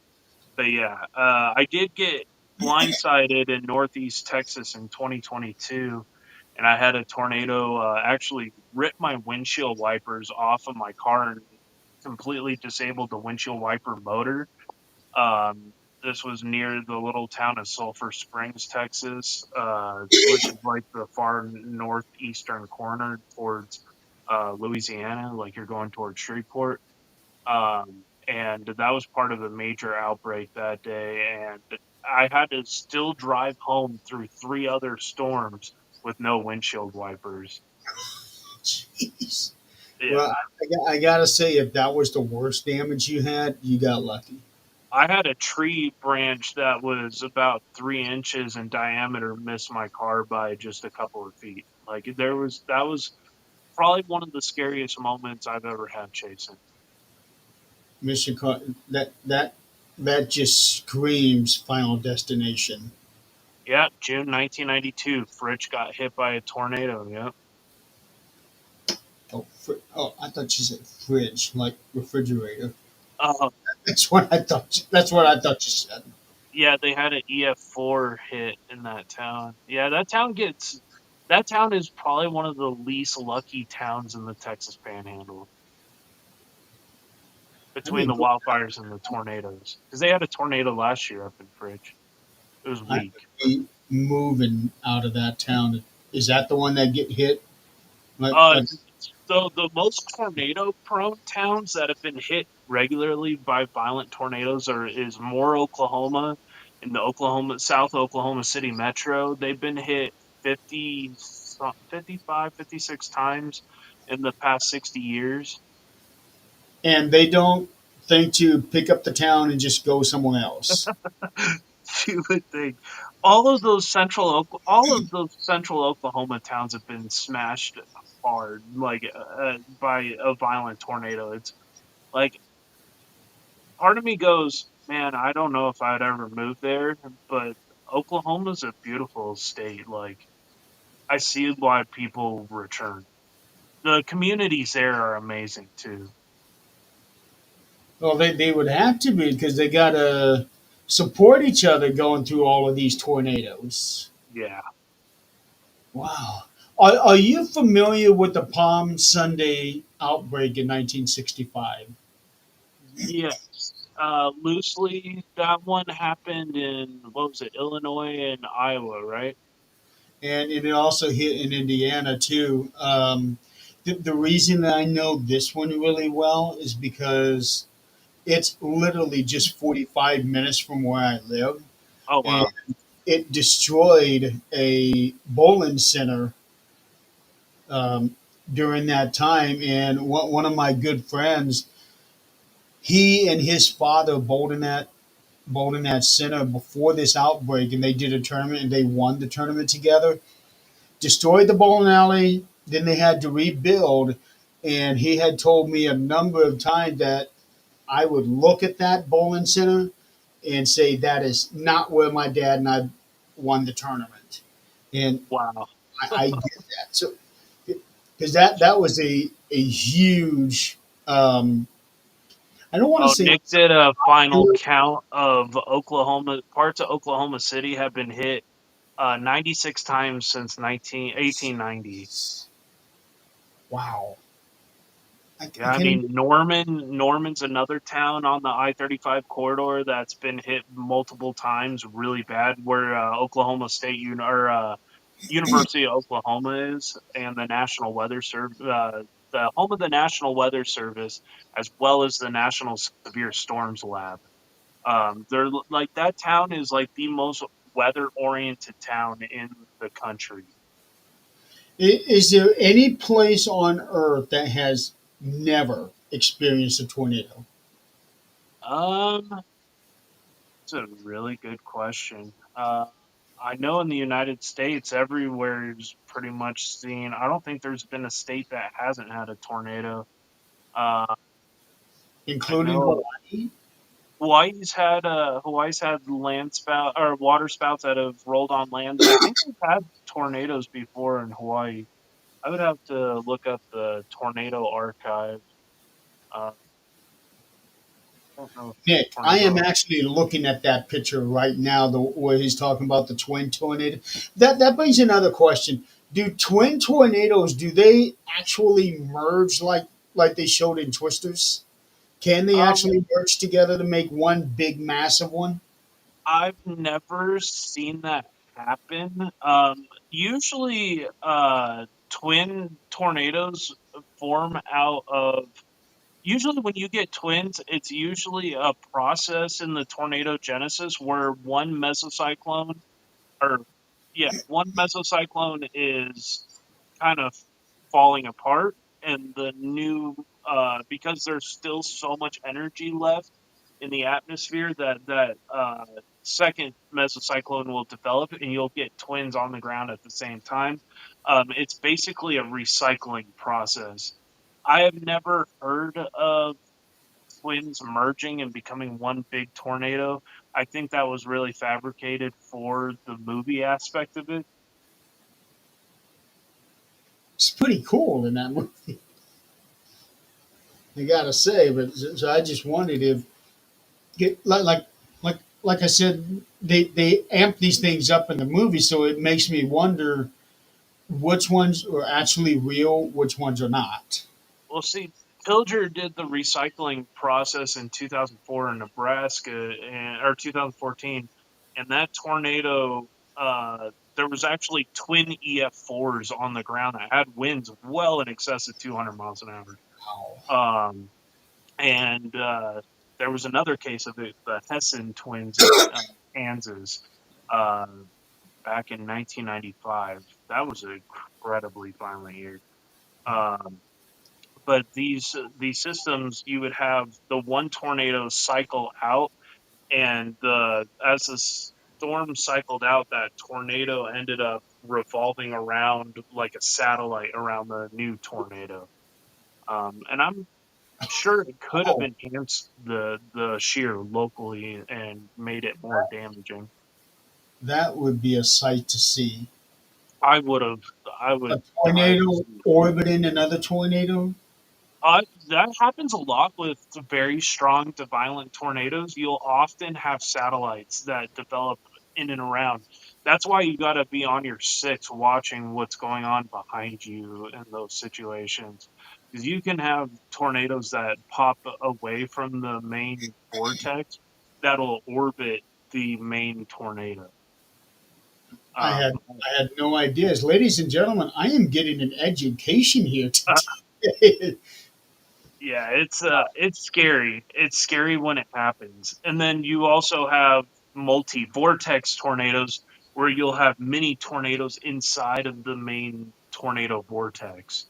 but yeah, I did get blindsided in Northeast Texas in 2022. and I had a tornado actually rip my windshield wipers off of my car and completely disabled the windshield wiper motor. This was near the little town of Sulphur Springs, Texas, which is like the far northeastern corner towards Louisiana, like you're going towards Shreveport. And that was part of a major outbreak that day. And I had to still drive home through three other storms with no windshield wipers. Jeez. Well, Yeah. I gotta say, if that was the worst damage you had, you got lucky. I had a tree branch that was about 3 inches in diameter miss my car by just a couple of feet. Like that was probably one of the scariest moments I've ever had chasing. Mission that just screams Final Destination. Yeah, June 1992, Fritch got hit by a tornado. Yeah. Oh, I thought you said fridge, like refrigerator. Uh, That's what I thought. That's what I thought you said. yeah, they had an EF4 hit in that town. Yeah, that town is probably one of the least lucky towns in the Texas Panhandle I between mean, the wildfires and the tornadoes. Because they had a tornado last year up in Fridge. It was I weak. would be moving out of that town. Is that the one that get hit? Uh, Like so the most tornado-prone towns that have been hit regularly by violent tornadoes is Moore, Oklahoma, in the South Oklahoma City metro. They've been hit 55, 56 times in the past 60 years. and they don't think to pick up the town and just go somewhere else. You would think all of those central Oklahoma towns have been smashed hard, like by a violent tornado. It's like part of me goes, man, I don't know if I'd ever move there, but Oklahoma's a beautiful state. Like I see why people return. The communities there are amazing too. Well, they would have to be because they got to support each other going through all of these tornadoes. Yeah. Wow. Are you familiar with the Palm Sunday outbreak in 1965? Yes. Loosely, that one happened in what was it, Illinois and Iowa, right? And it also hit in Indiana too. The reason that I know this one really well is because it's literally just 45 minutes from where I live, Oh and wow. it destroyed a bowling center during that time. And one of my good friends, he and his father bowled in that center before this outbreak, and they did a tournament and they won the tournament together. Destroyed the bowling alley. Then they had to rebuild, and he had told me a number of times that I would look at that bowling center and say that is not where my dad and I won the tournament. And Wow. I get that. So because that was a huge. I don't want to Oh, say Nick did a final count of Oklahoma. Parts of Oklahoma City have been hit 96 times since 1890. wow. Yeah, I I can't even, mean Norman's another town on the I-35 corridor that's been hit multiple times, really bad. Where Oklahoma State University of Oklahoma is, and the National Weather Service, the home of the National Weather Service, as well as the National Severe Storms Lab. They're like that town is like the most weather-oriented town in the country. is there any place on earth that has never experienced a tornado? Um, it's a really good question. I know in the United States, everywhere is pretty much seen. I don't think there's been a state that hasn't had a tornado. Uh, I Including know Hawaii? Hawaii's had land spout or water spouts that have rolled on land. I think they've had tornadoes before in Hawaii. I would have to look up the tornado archive. I don't know if Nick, I am tornado. actually looking at that picture right now, where he's talking about the twin tornado. That brings another question. Do twin tornadoes, do they actually merge like they showed in Twisters? Can they Um, actually merge together to make one big massive one? I've never seen that happen. Usually, twin tornadoes form out of. Usually, when you get twins, it's usually a process in the tornado genesis where one mesocyclone, or yeah, one mesocyclone is kind of falling apart, and the new because there's still so much energy left in the atmosphere that second mesocyclone will develop, and you'll get twins on the ground at the same time. It's basically a recycling process. I have never heard of twins merging and becoming one big tornado. I think that was really fabricated for the movie aspect of it. It's pretty cool in that movie, I gotta say. But so I just wondered if like I said, they amp these things up in the movie, so it makes me wonder which ones are actually real, which ones are not. Well, see, Pilger did the recycling process in 2004 in Nebraska, or 2014, and that tornado, there was actually twin EF4s on the ground that had winds well in excess of 200 miles an hour. Wow. Um, and there was another case of it, the Hessen twins in Kansas, uh, back in 1995. That was an incredibly violent year. Um, but these systems, you would have the one tornado cycle out, and the as the storm cycled out, that tornado ended up revolving around like a satellite around the new tornado. And I'm sure it could have Oh, enhanced the shear locally and made it more damaging. that would be a sight to see. I would have, I A would die to tornado see. orbiting another tornado. That happens a lot with very strong to violent tornadoes. You'll often have satellites that develop in and around. That's why you got to be on your six watching what's going on behind you in those situations. Because you can have tornadoes that pop away from the main vortex that'll orbit the main tornado. I had Um, I had no ideas. Ladies and gentlemen, I am getting an education here today. Yeah, it's scary. It's scary when it happens. And then you also have multi-vortex tornadoes where you'll have mini tornadoes inside of the main tornado vortex.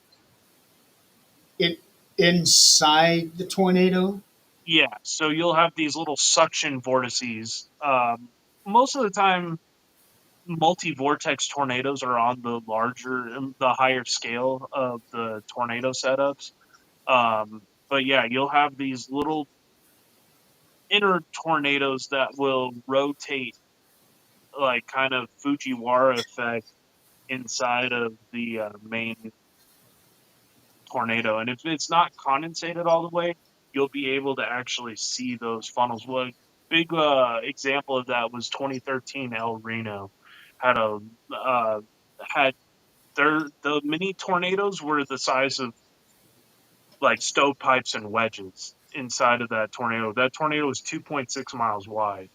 it inside the tornado. Yeah, so you'll have these little suction vortices. Most of the time, multi-vortex tornadoes are on the the higher scale of the tornado setups. But yeah, you'll have these little inner tornadoes that will rotate like kind of Fujiwara effect inside of the main tornado. And if it's not condensated all the way, you'll be able to actually see those funnels. One big example of that was 2013 El Reno had a had the mini tornadoes were the size of like stovepipes and wedges inside of that tornado. That tornado was 2.6 miles wide.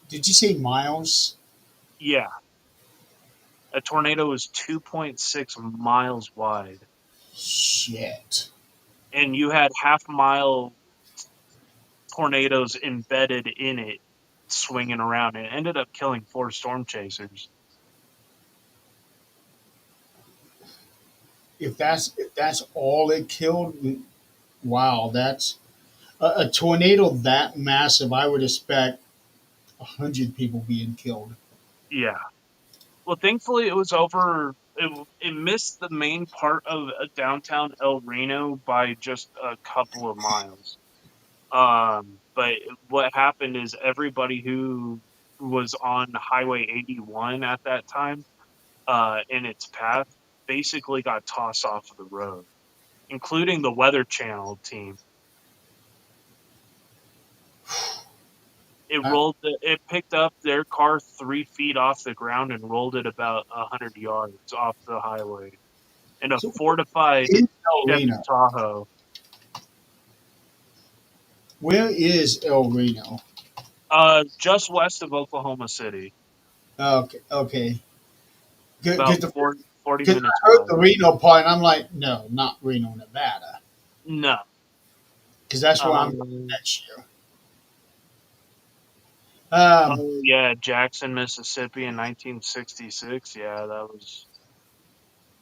Did you say miles? Yeah, a tornado is 2.6 miles wide, Shit. and you had half-mile tornadoes embedded in it, swinging around, and it ended up killing 4 storm chasers. If that's all it killed, wow, that's a tornado that massive. I would expect 100 people being killed. Yeah. Well, thankfully, it was over. It missed the main part of downtown El Reno by just a couple of miles. But what happened is everybody who was on Highway 81 at that time, in its path, basically got tossed off of the road, including the Weather Channel team. Uh, It picked up their car 3 feet off the ground and rolled it about 100 yards off the highway in a so fortified in El Chevy Reno, Tahoe. where is El Reno? Just west of Oklahoma City, Okay, okay. about Because 40 I minutes heard west. the Reno part, and I'm like, no, not Reno, Nevada, No. because that's where I'm going Um, next year. Um, oh yeah, Jackson, Mississippi in 1966. Yeah, that was.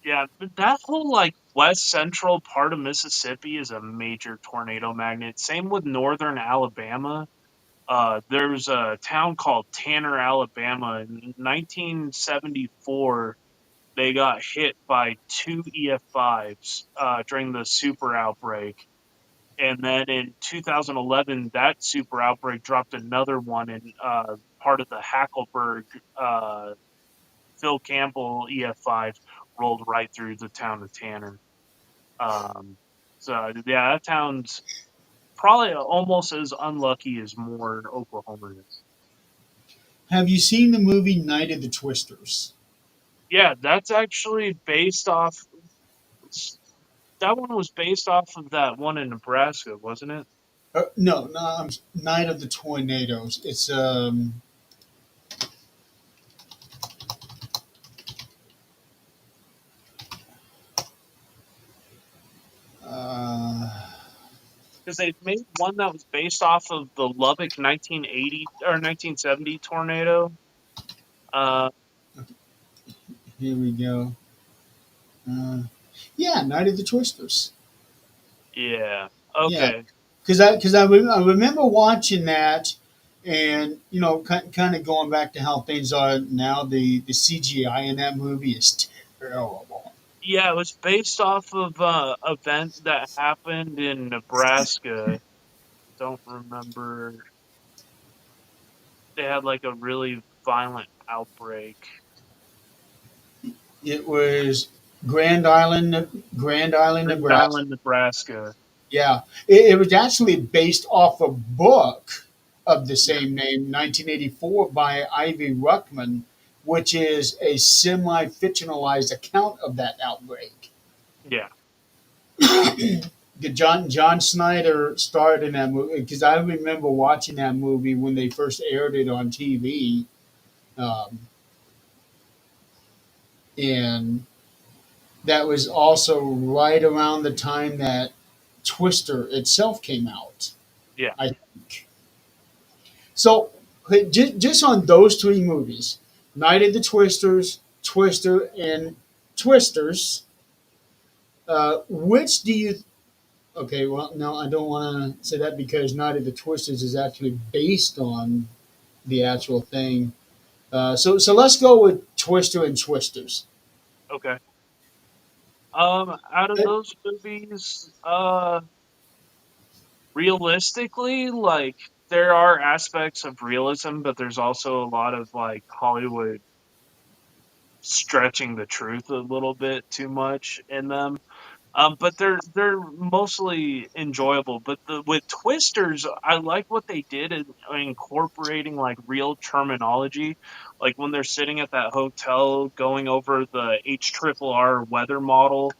Yeah, but that whole like west central part of Mississippi is a major tornado magnet. Same with northern Alabama. There's a town called Tanner, Alabama. In 1974, they got hit by two EF5s during the super outbreak. And then in 2011, that super outbreak dropped another one in part of the Hackleburg Phil Campbell EF5 rolled right through the town of Tanner. Um, so yeah, that town's probably almost as unlucky as more Oklahoma is. have you seen the movie Night of the Twisters? Yeah, that's actually based off. That one was based off of that one in Nebraska, wasn't it? No, no, Night of the Tornadoes. It's uh, Because they made one that was based off of the Lubbock 1980 or 1970 tornado. Uh, here we go. Uh, yeah, Night of the Twisters. yeah. Yeah, Okay. I remember watching that, and kind of going back to how things are now. The CGI in that movie is terrible. Yeah, it was based off of event that happened in Nebraska. Don't remember. They had like a really violent outbreak. It was Grand Island, Grand Island, Grand Nebraska. Island, Nebraska. Yeah, it was actually based off a book of the Yeah. same name, 1984, by Ivy Ruckman, which is a semi-fictionalized account of that outbreak. Yeah. John Snyder starred in that movie because I remember watching that movie when they first aired it on TV, um, and that was also right around the time that Twister itself came out. Yeah. I think so. Just on those three movies, Night of the Twisters, Twister, and Twisters. Which do you Okay, well, no, I don't want to say that because Night of the Twisters is actually based on the actual thing. So let's go with Twister and Twisters. Okay. Out of those movies, realistically, like there are aspects of realism, but there's also a lot of like Hollywood stretching the truth a little bit too much in them. But they're mostly enjoyable. But with Twisters, I like what they did in incorporating like real terminology, like when they're sitting at that hotel going over the HRRR weather model.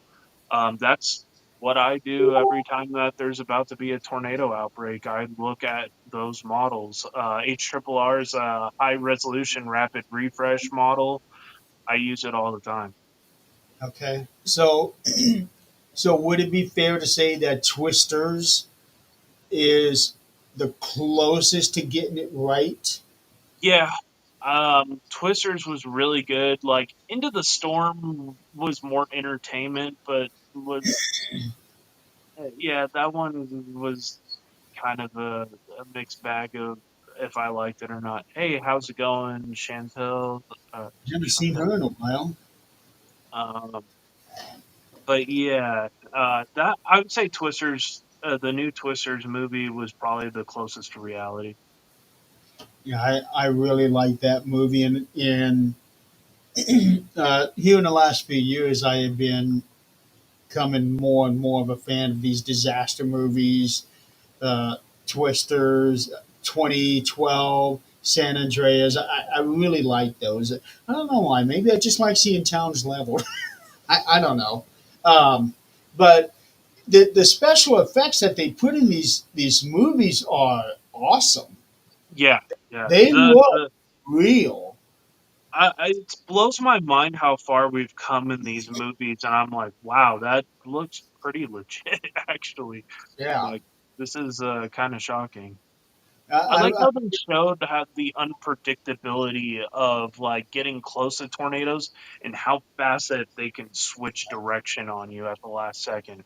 That's what I do every time that there's about to be a tornado outbreak. I look at those models. HRRR is a high resolution rapid refresh model. I use it all the time. Okay, so would it be fair to say that Twisters is the closest to getting it right? Yeah. Twisters was really good. Like Into the Storm was more entertainment, but was yeah, that one was kind of a mixed bag of if I liked it or not. Hey, how's it going, Chantel? Haven't seen Chantel. her in a while. Um, but yeah, that I would say Twisters, the new Twisters movie was probably the closest to reality. Yeah, I really like that movie, and here in the last few years, I have been becoming more and more of a fan of these disaster movies, uh, Twisters, 2012, San Andreas. I really like those. I don't know why. Maybe I just like seeing towns leveled. I don't know. Um, but the special effects that they put in these movies are awesome. Yeah, yeah. They look The real. it blows my mind how far we've come in these movies, and I'm like, wow, that looks pretty legit, actually. Yeah. Like, this is kind of shocking. I I, like I, how they showed how the unpredictability of like getting close to tornadoes and how fast that they can switch direction on you at the last second.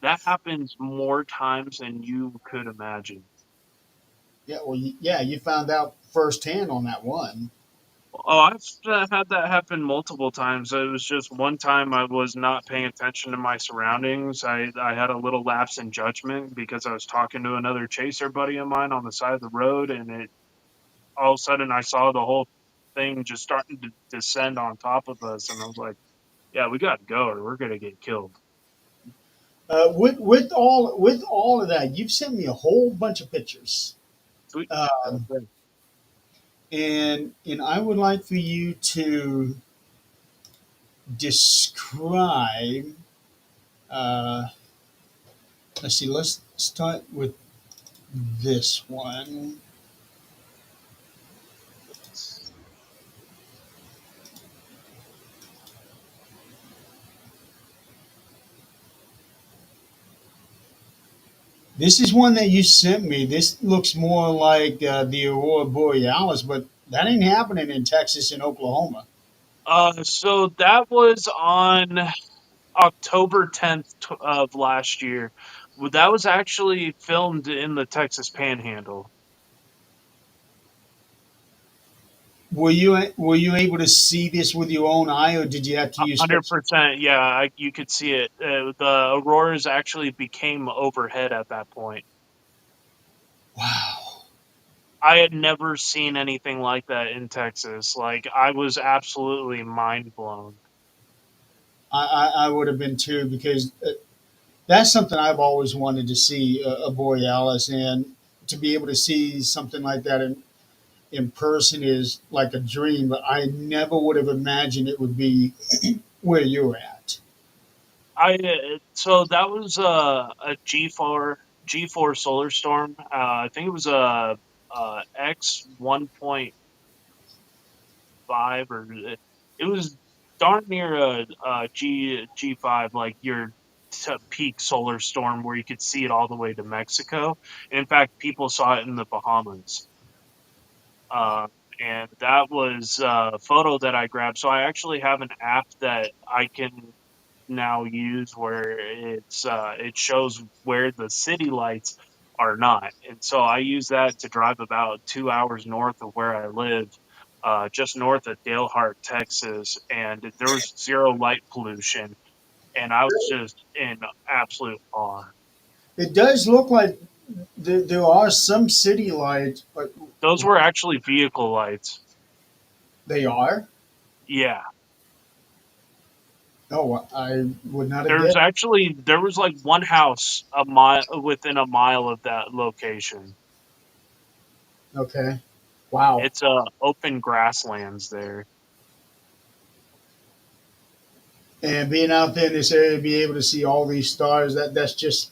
That happens more times than you could imagine. yeah. Well, yeah. You found out firsthand on that one. Oh, I've had that happen multiple times. It was just one time I was not paying attention to my surroundings. I had a little lapse in judgment because I was talking to another chaser buddy of mine on the side of the road, and it all of a sudden I saw the whole thing just starting to descend on top of us, and I was like, "Yeah, we got to go, or we're gonna get killed." With all of that, you've sent me a whole bunch of pictures, Sweet. um, Okay. and I would like for you to describe. Uh, let's see. Let's start with this one. This is one that you sent me. This looks more like the Aurora Borealis, but that ain't happening in Texas and Oklahoma. So that was on October 10th of last year. That was actually filmed in the Texas Panhandle. Were you able to see this with your own eye, or did you have to use special? 100%. Yeah, you could see it. The auroras actually became overhead at that point. Wow. I had never seen anything like that in Texas. Like, I was absolutely mind blown. I would have been too because that's something I've always wanted to see a borealis, and to be able to see something like that in person is like a dream. But I never would have imagined it would be where you're at. So that was a G4 solar storm. I think it was a X 1.5, or it was darn near a G5, like your peak solar storm where you could see it all the way to Mexico. And in fact, people saw it in the Bahamas. Uh, and that was a photo that I grabbed. So I actually have an app that I can now use where it shows where the city lights are not. And so I use that to drive about 2 hours north of where I live, just north of Dalehart, Texas, and there was zero light pollution, and I was just in absolute awe. It does look like there are some city lights, but Those were actually vehicle lights. they are. Yeah. Oh, I would not have guessed. There was like one house a mile within a mile of that location. Okay. Wow. It's open grasslands there. And being out there in this area, be able to see all these stars, that's just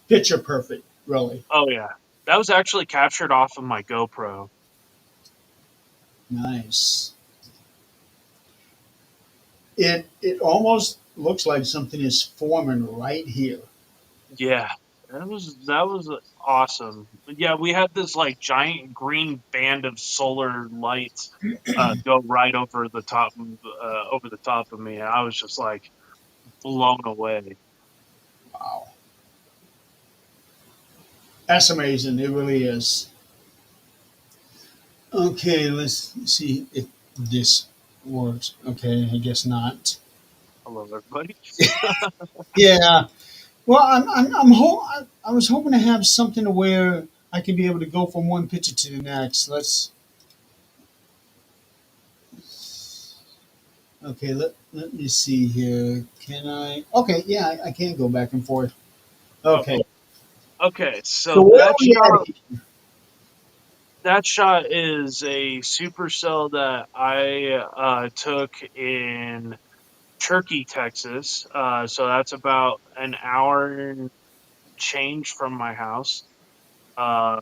picture perfect, really. Oh yeah, that was actually captured off of my GoPro. Nice. It almost looks like something is forming right here. Yeah, that was awesome. But yeah, we had this like giant green band of solar lights go right over the top of me, and I was just like blown away. Wow. That's amazing. It really is. Okay, let's see if this works. Okay, I guess not. Hello, everybody. Yeah. Well, I was hoping to have something to where I could be able to go from one picture to the next. Okay, let me see here. Can I? Okay, yeah, I can go back and forth. Oh, Okay. okay. So So where are that we shot at? that shot is a supercell that I took in Turkey, Texas. So that's about an hour and change from my house. Uh,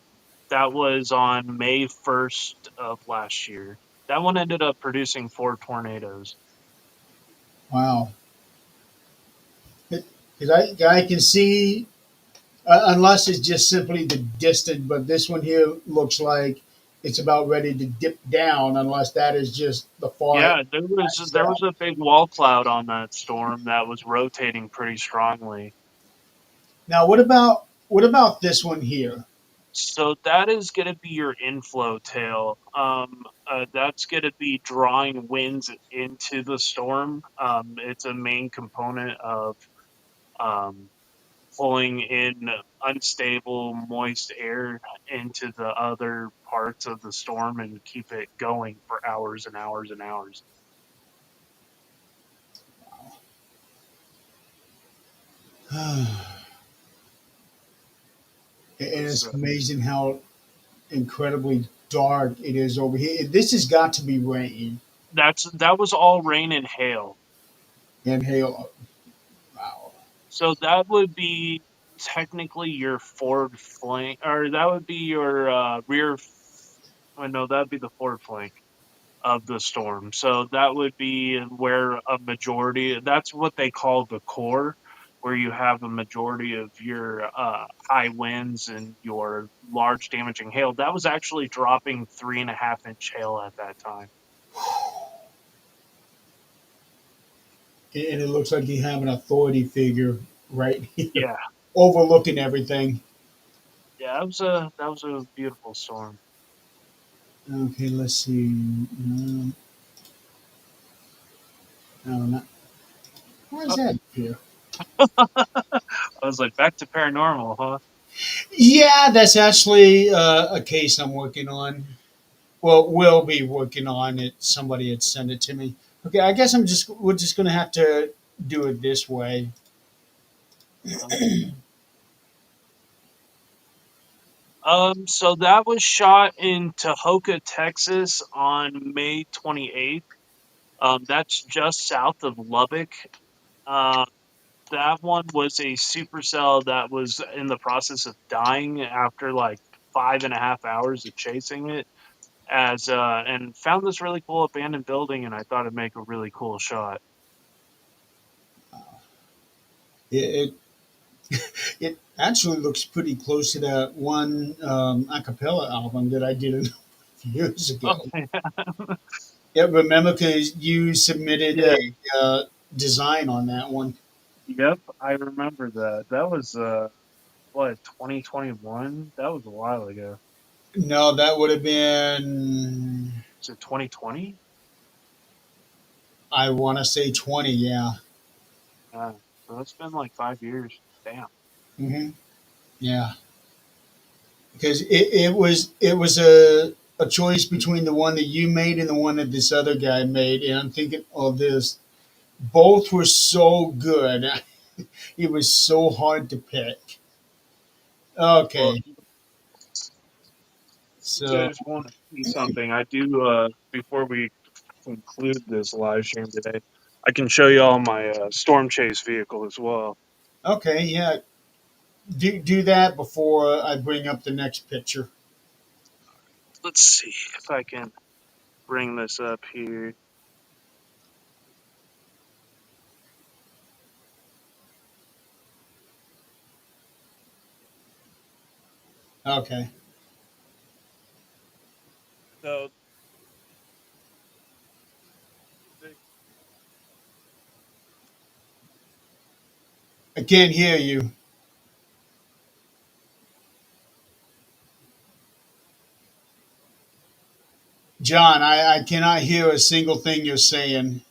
that was on May 1st of last year. That one ended up producing four tornadoes. Wow. Because I can see, unless it's just simply the distance, but this one here looks like it's about ready to dip down, unless that is just the far Yeah, there was a big wall cloud on that storm that was rotating pretty strongly. Now, what about this one here? So that is going to be your inflow tail. That's going to be drawing winds into the storm. It's a main component of um, pulling in unstable, moist air into the other parts of the storm and keep it going for hours and hours and hours. And It's, it's amazing how incredibly dark it is over here. This has got to be rain that was all rain and hail. and hail. Wow. So that would be technically your forward flank, or that would be your rear. Oh, no, that'd be the forward flank of the storm. So that would be where a majority. That's what they call the core, where you have a majority of your high winds and your large damaging hail. That was actually dropping 3.5 inch hail at that time. And it looks like you have an authority figure right here Yeah, overlooking everything. yeah, that was a beautiful storm. Okay, let's see. No, not. Why is Oh, that here? I was like, back to paranormal, huh? Yeah, that's actually a case I'm working on. Well, will be working on it. Somebody had sent it to me. Okay, I guess we're just gonna have to do it this way. So that was shot in Tahoka, Texas on May 28th. That's just south of Lubbock. Uh, that one was a supercell that was in the process of dying after like 5.5 hours of chasing it and found this really cool abandoned building, and I thought it'd make a really cool shot. It it actually looks pretty close to that one a cappella album that I did a years Oh, ago. Yeah, remember because you submitted a yeah. design on that one. Yep, I remember that. That was what, 2021? That was a while ago. No, that would have been, Is it 2020? I want to say 20. Yeah. Yeah. So it's been like 5 years. Damn. Yeah. Because it was a choice between the one that you made and the one that this other guy made, and I'm thinking, oh, this both were so good. It was so hard to pick. Well, Okay, you so guys want to see something? I do, before we conclude this live stream today, I can show you all my Storm Chase vehicle as well. okay, yeah, do that before I bring up the next picture. Let's see if I can bring this up here. Okay, So, I can't hear you, John. I cannot hear a single thing you're saying.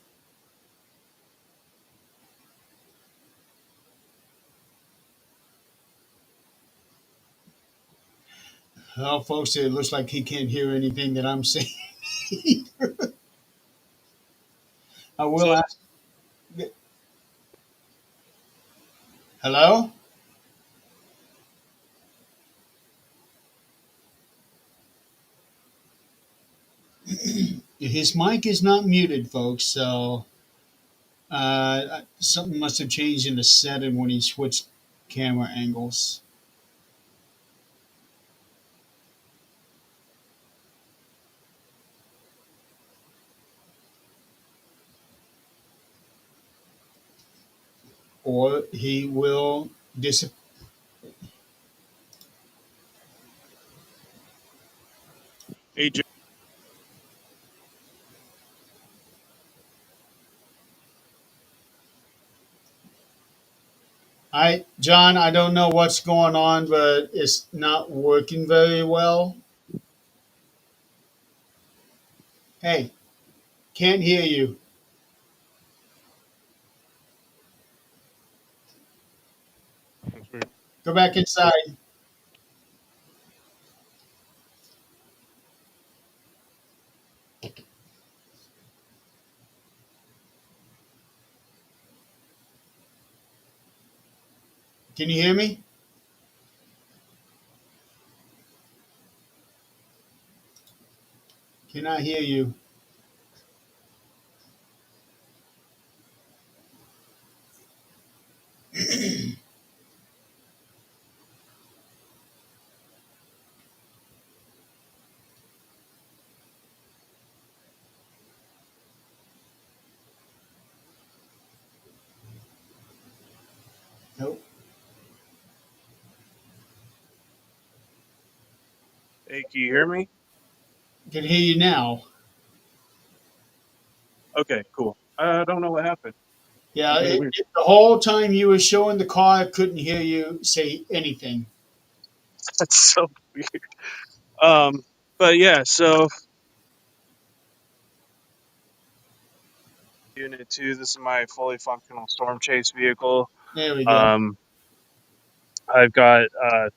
Well, folks, it looks like he can't hear anything that I'm saying. I will so ask. Hello? His mic is not muted, folks. So something must have changed in the setting when he switched camera angles, or he will disappear. Hey, John, I don't know what's going on, but it's not working very well. Hey, can't hear you. That's weird. Go back inside. Can you hear me? Can I hear you? Nope. Hey, can you hear me? Can hear you now. Okay, cool. I don't know what happened. Yeah, Really weird. the whole time you were showing the car, I couldn't hear you say anything. That's so weird. Um, but yeah, so Unit 2, this is my fully functional storm chase vehicle. There we go. Um, I've got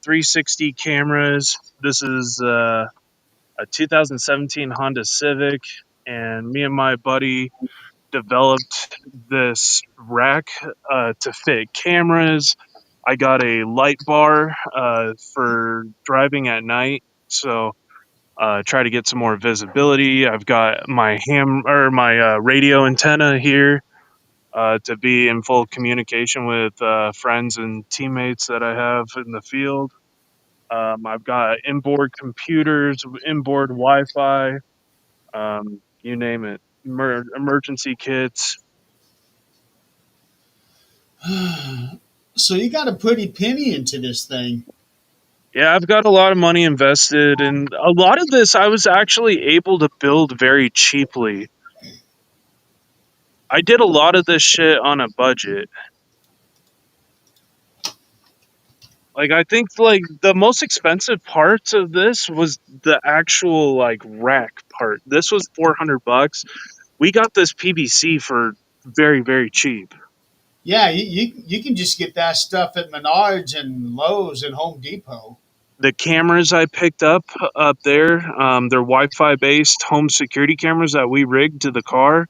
360 cameras. This is a 2017 Honda Civic, and me and my buddy developed this rack to fit cameras. I got a light bar for driving at night, so try to get some more visibility. I've got my my radio antenna here to be in full communication with friends and teammates that I have in the field. I've got inboard computers, inboard Wi-Fi, you name it, emergency kits. So you got a pretty penny into this thing. Yeah, I've got a lot of money invested, and a lot of this I was actually able to build very cheaply. I did a lot of this shit on a budget. Like I think like the most expensive parts of this was the actual like rack part. This was $400. We got this PVC for very cheap. Yeah, you can just get that stuff at Menards and Lowe's and Home Depot. The cameras I picked up there, they're Wi-Fi based home security cameras that we rigged to the car.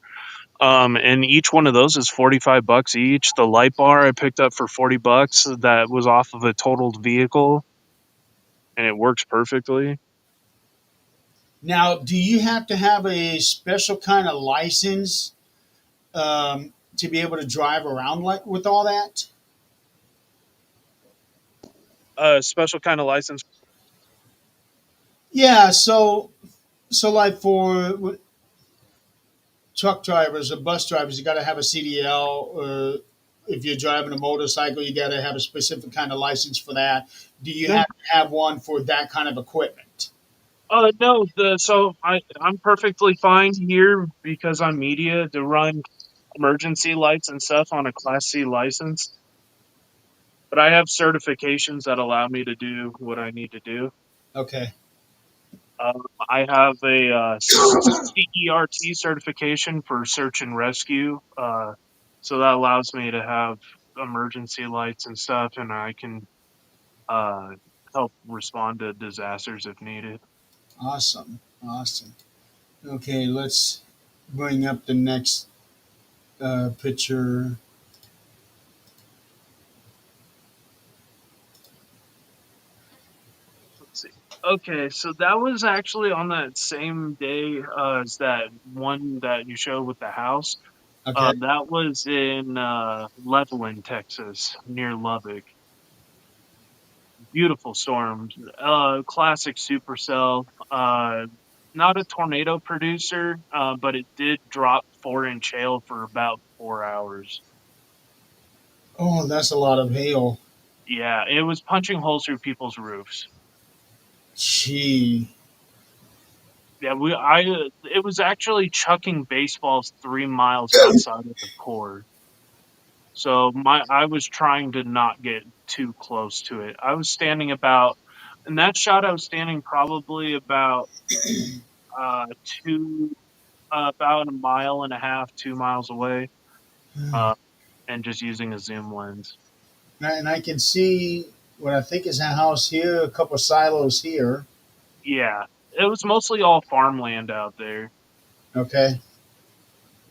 And each one of those is $45 each. The light bar I picked up for $40 that was off of a totaled vehicle, and it works perfectly. Now, do you have to have a special kind of license to be able to drive around like with all that? A special kind of license. Yeah, so like for truck drivers or bus drivers, you got to have a CDL, or if you're driving a motorcycle, you got to have a specific kind of license for that. Do you No, have to have one for that kind of equipment? no. I'm perfectly fine here because I'm media to run emergency lights and stuff on a Class C license. But I have certifications that allow me to do what I need to do. Okay. I have a CERT certification for search and rescue, so that allows me to have emergency lights and stuff, and I can uh, help respond to disasters if needed. Awesome. Awesome. Okay, let's bring up the next picture. Let's see. Okay, so that was actually on that same day as that one that you showed with the house. Okay. That was in Levelland, Texas, near Lubbock. Beautiful storm. Classic supercell. Not a tornado producer, but it did drop 4-inch hail for about 4 hours. Oh, that's a lot of hail. Yeah, it was punching holes through people's roofs. Gee. Yeah, it was actually chucking baseballs 3 miles outside of the core. So I was trying to not get too close to it. I was standing about, in that shot, I was standing probably about uh two, about a mile and a half, 2 miles away, uh, and just using a zoom lens. And I can see what I think is a house here, a couple of silos here. Yeah, it was mostly all farmland out there. Okay.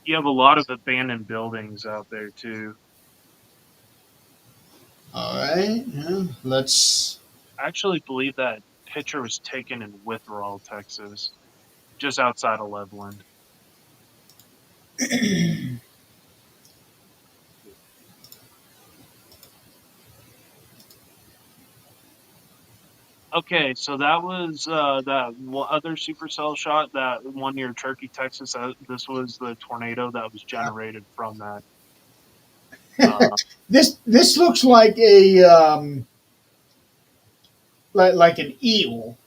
You have a lot of abandoned buildings out there too. All right. Yeah. Let's. I actually believe that picture was taken in Witherall, Texas, just outside of Levelland. Okay, so that was that other supercell shot, that one near Turkey, Texas. This was the tornado that was generated from that. Uh, This looks like a like an eel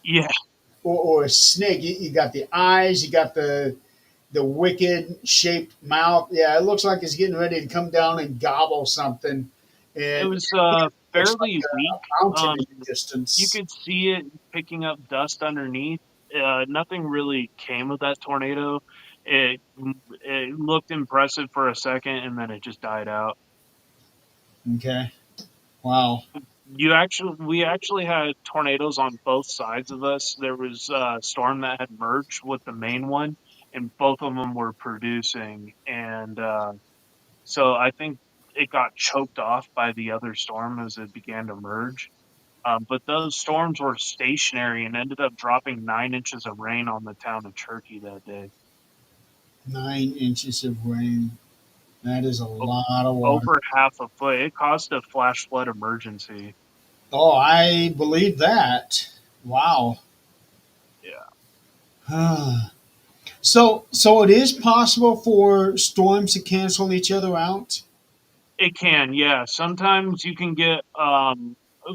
yeah, or a snake. You got the eyes. You got the wicked shaped mouth. Yeah, it looks like it's getting ready to come down and gobble something. it And was looks like fairly weak. a mountain Um, in the you distance. could see it picking up dust underneath. Nothing really came of that tornado. It looked impressive for a second, and then it just died out. Okay. Wow. We actually had tornadoes on both sides of us. There was a storm that had merged with the main one, and both of them were producing. And so I think it got choked off by the other storm as it began to merge. But those storms were stationary and ended up dropping 9 inches of rain on the town of Turkey that day. 9 inches of rain. That is a O- lot of water. Over half a foot. It caused a flash flood emergency. Oh, I believe that. Wow. Yeah. So it is possible for storms to cancel each other out. It can, yeah. Sometimes you can get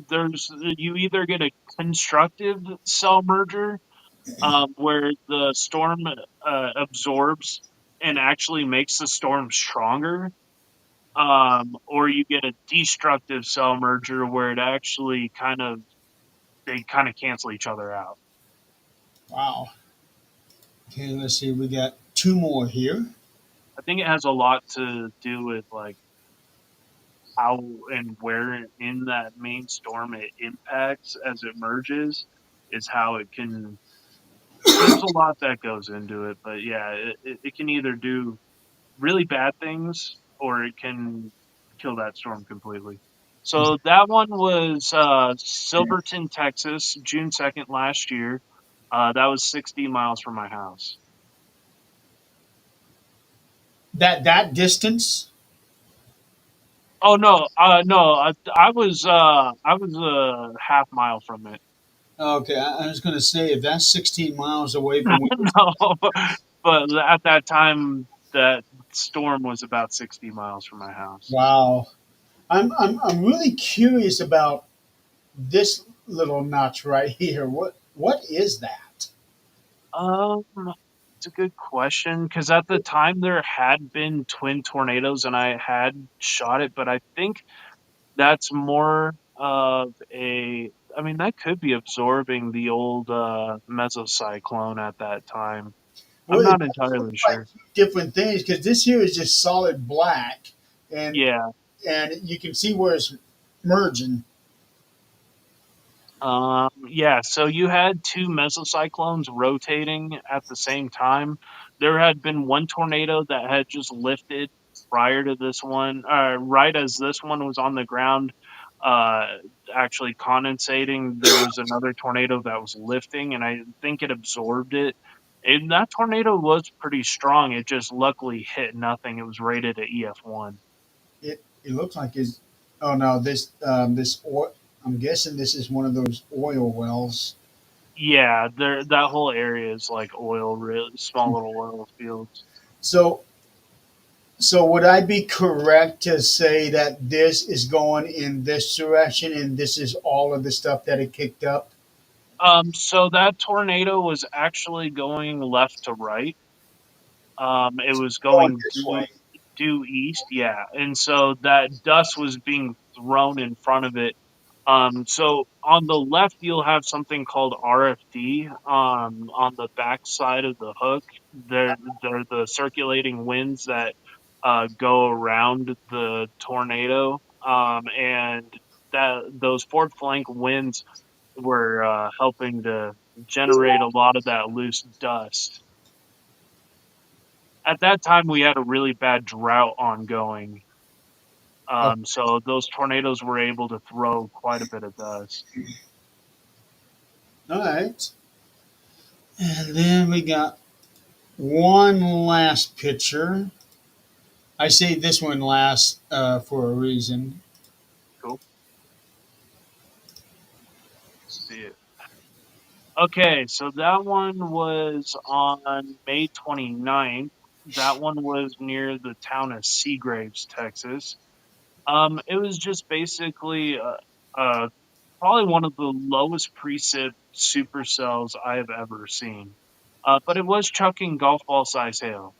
there's you either get a constructive cell merger, where the storm absorbs and actually makes the storm stronger, or you get a destructive cell merger where it actually they kind of cancel each other out. Wow. Okay, let's see. We got two more here. I think it has a lot to do with like how and where in that main storm it impacts as it merges, is how it can. There's a lot that goes into it, but yeah, it can either do really bad things or it can kill that storm completely. So that one was Silverton, Texas, June 2nd last year. That was 60 miles from my house. That distance. Oh no, no, I was a half mile from it. Okay, I was going to say if that's 16 miles away from where. No, but at that time, that storm was about 60 miles from my house. Wow. I'm really curious about this little notch right here. What is that? Um, it's a good question because at the time there had been twin tornadoes and I had shot it, but I think that's more of a. I mean, that could be absorbing the old mesocyclone at that time. I'm Well, it not does look entirely like sure. two different things because this here is just solid black, and Yeah. you can see where it's merging. Yeah, so you had two mesocyclones rotating at the same time. There had been one tornado that had just lifted prior to this one, right as this one was on the ground. uh, actually condensating. There was another tornado that was lifting, and I think it absorbed it. And that tornado was pretty strong. It just luckily hit nothing. It was rated at EF1. It looks like is. Oh no, this oil. I'm guessing this is one of those oil wells. Yeah, there that whole area is like oil, really small little oil fields. So so would I be correct to say that this is going in this direction and this is all of the stuff that it kicked up? So that tornado was actually going left to right. It was Going going this way. due east, yeah, and so that dust was being thrown in front of it. So on the left, you'll have something called RFD. On the back side of the hook, they're the circulating winds that go around the tornado. And that those forward flank winds were helping to generate a lot of that loose dust. At that time, we had a really bad drought ongoing. Oh, So those tornadoes were able to throw quite a bit of dust. all right. And then we got one last picture. I say this one last for a reason. Cool. See it. Okay, so that one was on May 29th. That one was near the town of Seagraves, Texas. It was just basically uh, probably one of the lowest precip supercells I have ever seen. But it was chucking golf ball size hail.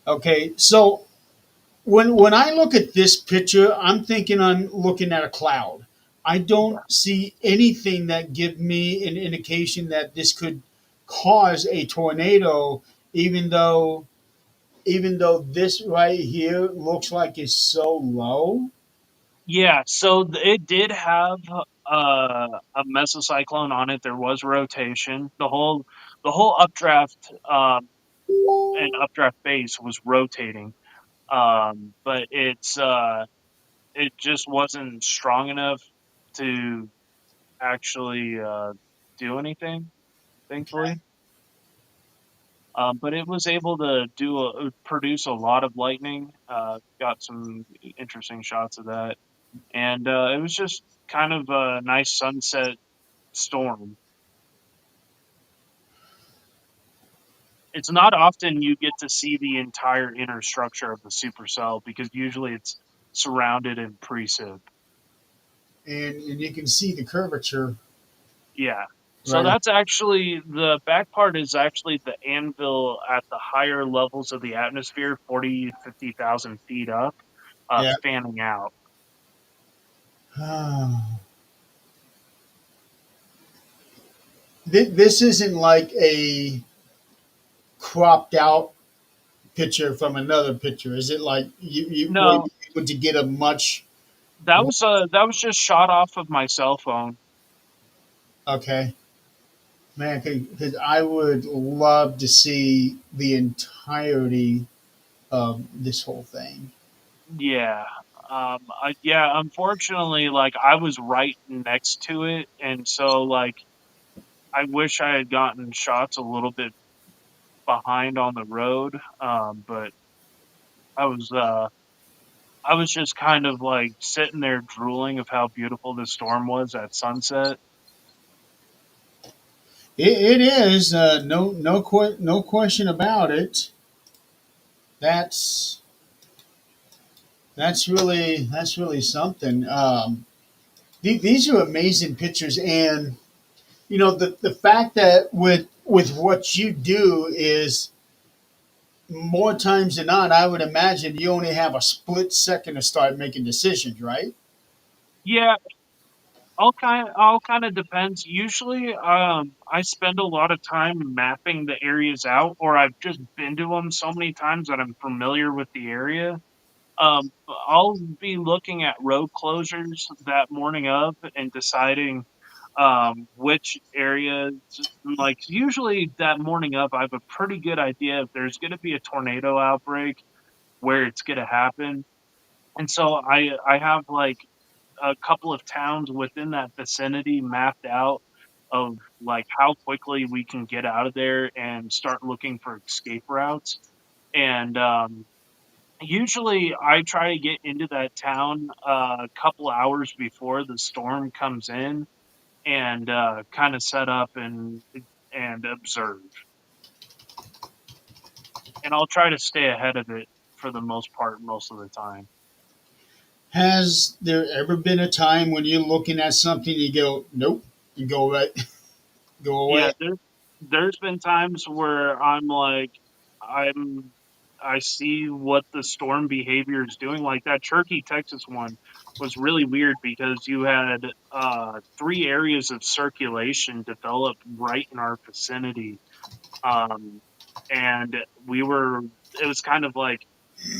Okay, so when I look at this picture, I'm thinking I'm looking at a cloud. I don't see anything that give me an indication that this could cause a tornado, even though this right here looks like it's so low. Yeah, so it did have a mesocyclone on it. There was rotation. The whole updraft and updraft base was rotating. But it just wasn't strong enough to actually do anything, thankfully. But it was able to produce a lot of lightning. Got some interesting shots of that, and it was just kind of a nice sunset storm. It's not often you get to see the entire inner structure of the supercell because usually it's surrounded in precip. And you can see the curvature Yeah. So right. that's actually the back part is actually the anvil at the higher levels of the atmosphere, 40, 50,000 feet up, Yeah. fanning out. This isn't like a cropped out picture from another picture. Is it like you were you No, able to get a much that was just shot off of my cell phone. okay? Man, because I would love to see the entirety of this whole thing. Yeah. Yeah, unfortunately, like I was right next to it, and so like I wish I had gotten shots a little bit behind on the road. But I was uh I was just kind of like sitting there drooling of how beautiful this storm was at sunset. It is no question about it. That's that's really something. These are amazing pictures, and you know the fact that with what you do is more times than not, I would imagine you only have a split second to start making decisions, right? Yeah, all kind of depends. Usually, I spend a lot of time mapping the areas out, or I've just been to them so many times that I'm familiar with the area. I'll be looking at road closures that morning of and deciding which areas. Like usually that morning of, I have a pretty good idea if there's going to be a tornado outbreak, where it's going to happen, and so I have like a couple of towns within that vicinity mapped out of like how quickly we can get out of there and start looking for escape routes. And usually I try to get into that town a couple hours before the storm comes in and kind of set up and observe. And I'll try to stay ahead of it for the most part most of the time. Has there ever been a time when you're looking at something, you go, nope, and go right, go away? Yeah, there's been times where I'm like, I'm I see what the storm behavior is doing. Like that Turkey, Texas one was really weird because you had three areas of circulation developed right in our vicinity. Um, and we were it was kind of like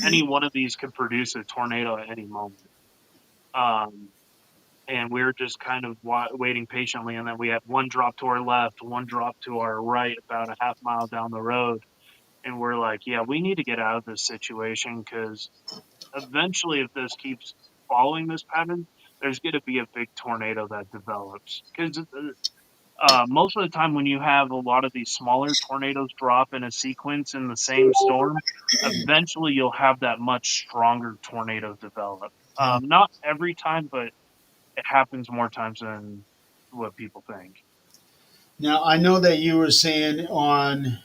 any one of these could produce a tornado at any moment. Um, and we were just kind of waiting patiently. And then we had one drop to our left, one drop to our right, about a half mile down the road. And we're like, yeah, we need to get out of this situation because eventually, if this keeps following this pattern, there's going to be a big tornado that develops. Because most of the time, when you have a lot of these smaller tornadoes drop in a sequence in the same storm, eventually you'll have that much stronger tornado develop. Not every time, but it happens more times than what people think. Now I know that you were saying on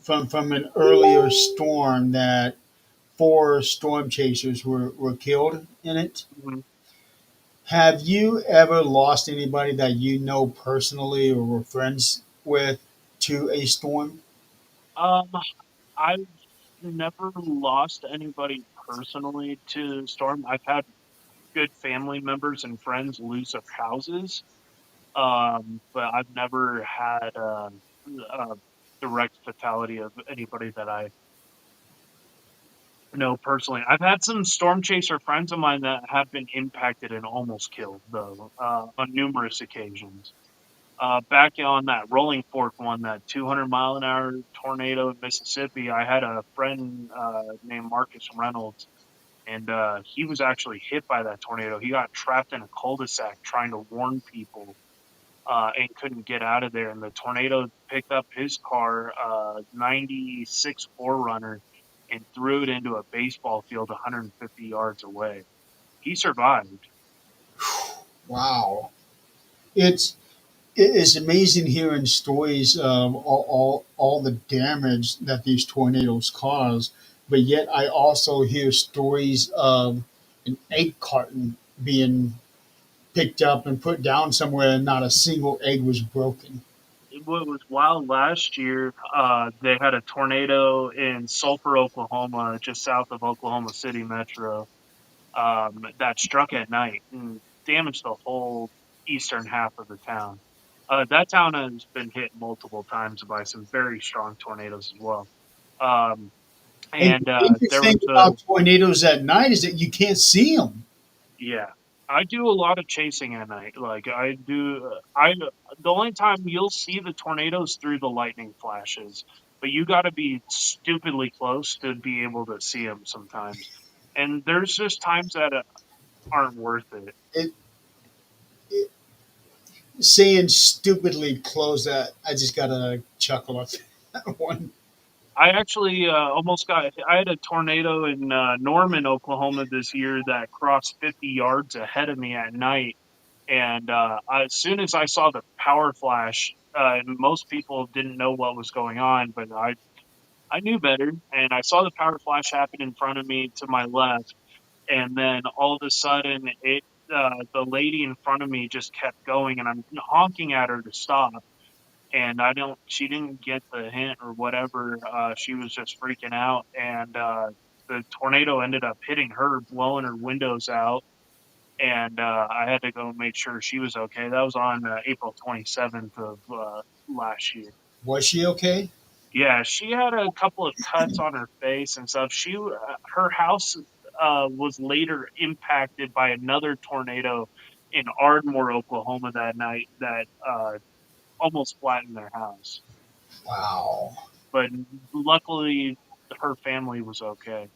from an earlier storm that four storm chasers were killed in it. Mhm. Have you ever lost anybody that you know personally or were friends with to a storm? Um, I've never lost anybody personally to storm. I've had good family members and friends lose their houses, but I've never had a direct fatality of anybody that I know personally. I've had some storm chaser friends of mine that have been impacted and almost killed, though, on numerous occasions. Back on that Rolling Fork one, that 200-mile-an-hour tornado in Mississippi, I had a friend named Marcus Reynolds, and he was actually hit by that tornado. He got trapped in a cul-de-sac trying to warn people and couldn't get out of there. And the tornado picked up his car, 96 Forerunner, and threw it into a baseball field 150 yards away. He survived. Wow, it's it's amazing hearing stories of all the damage that these tornadoes cause, but yet I also hear stories of an egg carton being picked up and put down somewhere and not a single egg was broken. What was wild last year, they had a tornado in Sulphur, Oklahoma, just south of Oklahoma City Metro, that struck at night and damaged the whole eastern half of the town. That town has been hit multiple times by some very strong tornadoes as well. Um, And and the there interesting was about tornadoes at night is that you can't see them. yeah, I do a lot of chasing at night. Like I do, the only time you'll see the tornadoes through the lightning flashes, but you got to be stupidly close to be able to see them sometimes. And there's just times that aren't worth it. It, saying stupidly close that, I just got a chuckle at that one. I actually almost got. I had a tornado in Norman, Oklahoma this year that crossed 50 yards ahead of me at night. And as soon as I saw the power flash, most people didn't know what was going on, but I knew better. And I saw the power flash happen in front of me to my left. And then all of a sudden, the lady in front of me just kept going, and I'm honking at her to stop, and she didn't get the hint or whatever. She was just freaking out, and the tornado ended up hitting her, blowing her windows out, and I had to go make sure she was okay. That was on April 27th of last year. Was she okay? Yeah, she had a couple of cuts on her face and stuff. Her house was later impacted by another tornado in Ardmore, Oklahoma that night that almost flattened their house. Wow. But luckily her family was okay.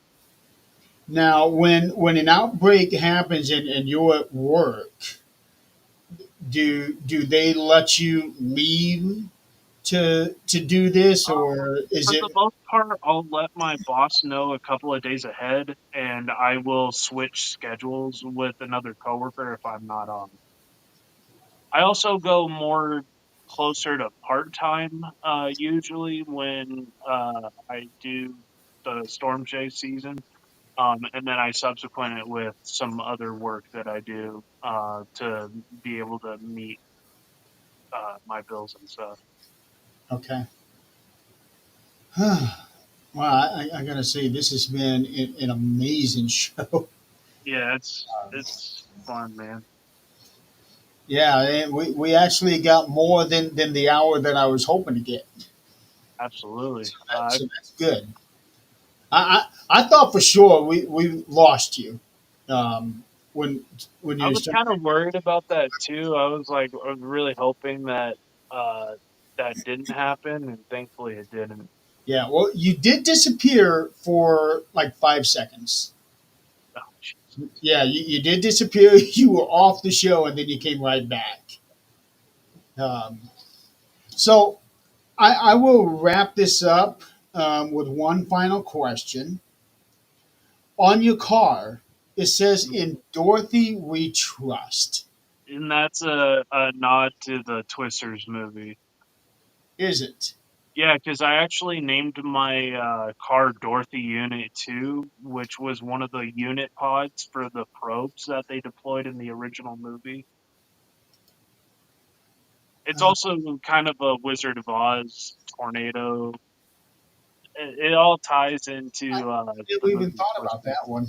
Now, when an outbreak happens and you're at work, do they let you leave to do this, or is For the it most part, I'll let my boss know a couple of days ahead, and I will switch schedules with another coworker if I'm not on. I also go more closer to part-time, usually when I do the storm chase season. And then I subsequent it with some other work that I do to be able to meet my bills and stuff. okay? Well, I gotta say this has been an amazing show. Yeah, it's fun, man. Yeah, and we actually got more than the hour that I was hoping to get. Absolutely. So that's good. I thought for sure we lost you um, when I you was started. kind of worried about that too. I was really hoping that uh, that didn't happen, and thankfully it didn't. Yeah, well, you did disappear for like 5 seconds. Oh, jeez. Yeah, you did disappear. You were off the show, and then you came right back. Um, so I will wrap this up with one final question. On your car, it says, "In Dorothy we trust." And that's a nod to the Twisters movie. Is it? Yeah, because I actually named my car Dorothy Unit 2, which was one of the unit pods for the probes that they deployed in the original movie. It's Uh, also kind of a Wizard of Oz tornado. It all ties I into never the even movie thought about Twisters. that one.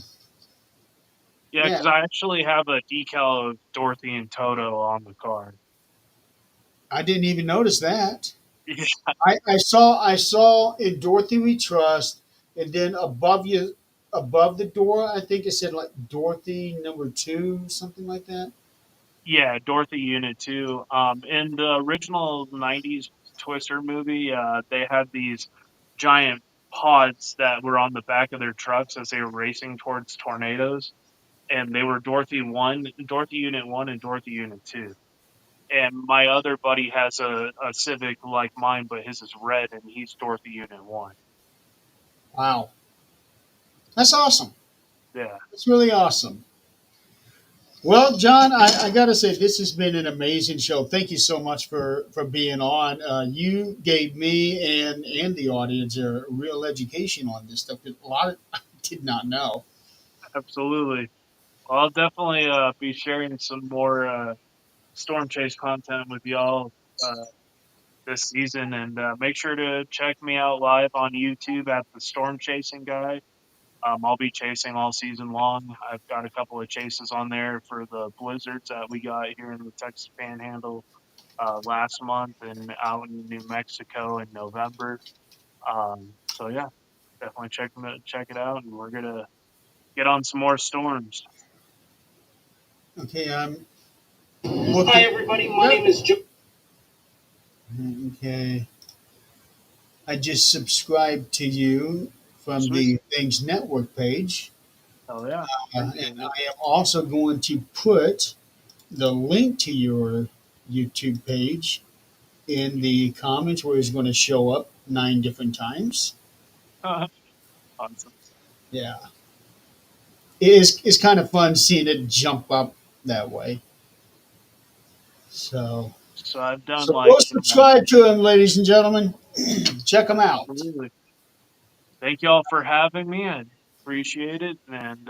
Yeah, Yeah, because I actually have a decal of Dorothy and Toto on the car. I didn't even notice that. Yeah, I saw in Dorothy We Trust, and then above the door, I think it said like Dorothy number two, something like that. yeah, Dorothy Unit 2. In the original 90s Twister movie, they had these giant pods that were on the back of their trucks as they were racing towards tornadoes. And they were Dorothy Unit 1 and Dorothy Unit 2. And my other buddy has a Civic like mine, but his is red and he's Dorothy Unit 1. Wow, that's awesome. Yeah, That's really awesome. Well, John, I got to say this has been an amazing show. Thank you so much for being on. You gave me and the audience a real education on this stuff. A lot of I did not know. absolutely. Well, I'll definitely be sharing some more Storm Chase content with y'all this season. And make sure to check me out live on YouTube at the Storm Chasing Guy. I'll be chasing all season long. I've got a couple of chases on there for the blizzards that we got here in the Texas Panhandle last month and out in New Mexico in November. So yeah, definitely check it out, and we're gonna get on some more storms. Okay, I'm Hi, looking. everybody. My name is Joe. Okay, I just subscribed to you from Sweet. the Things Network page, Oh yeah, and appreciate it. I am also going to put the link to your YouTube page in the comments where it's going to show up 9 different times. Awesome. Yeah, it's kind of fun seeing it jump up that way. So So I've done so like go subscribe to him, ladies and gentlemen. Check him out. absolutely. Thank y'all for having me. I appreciate it, and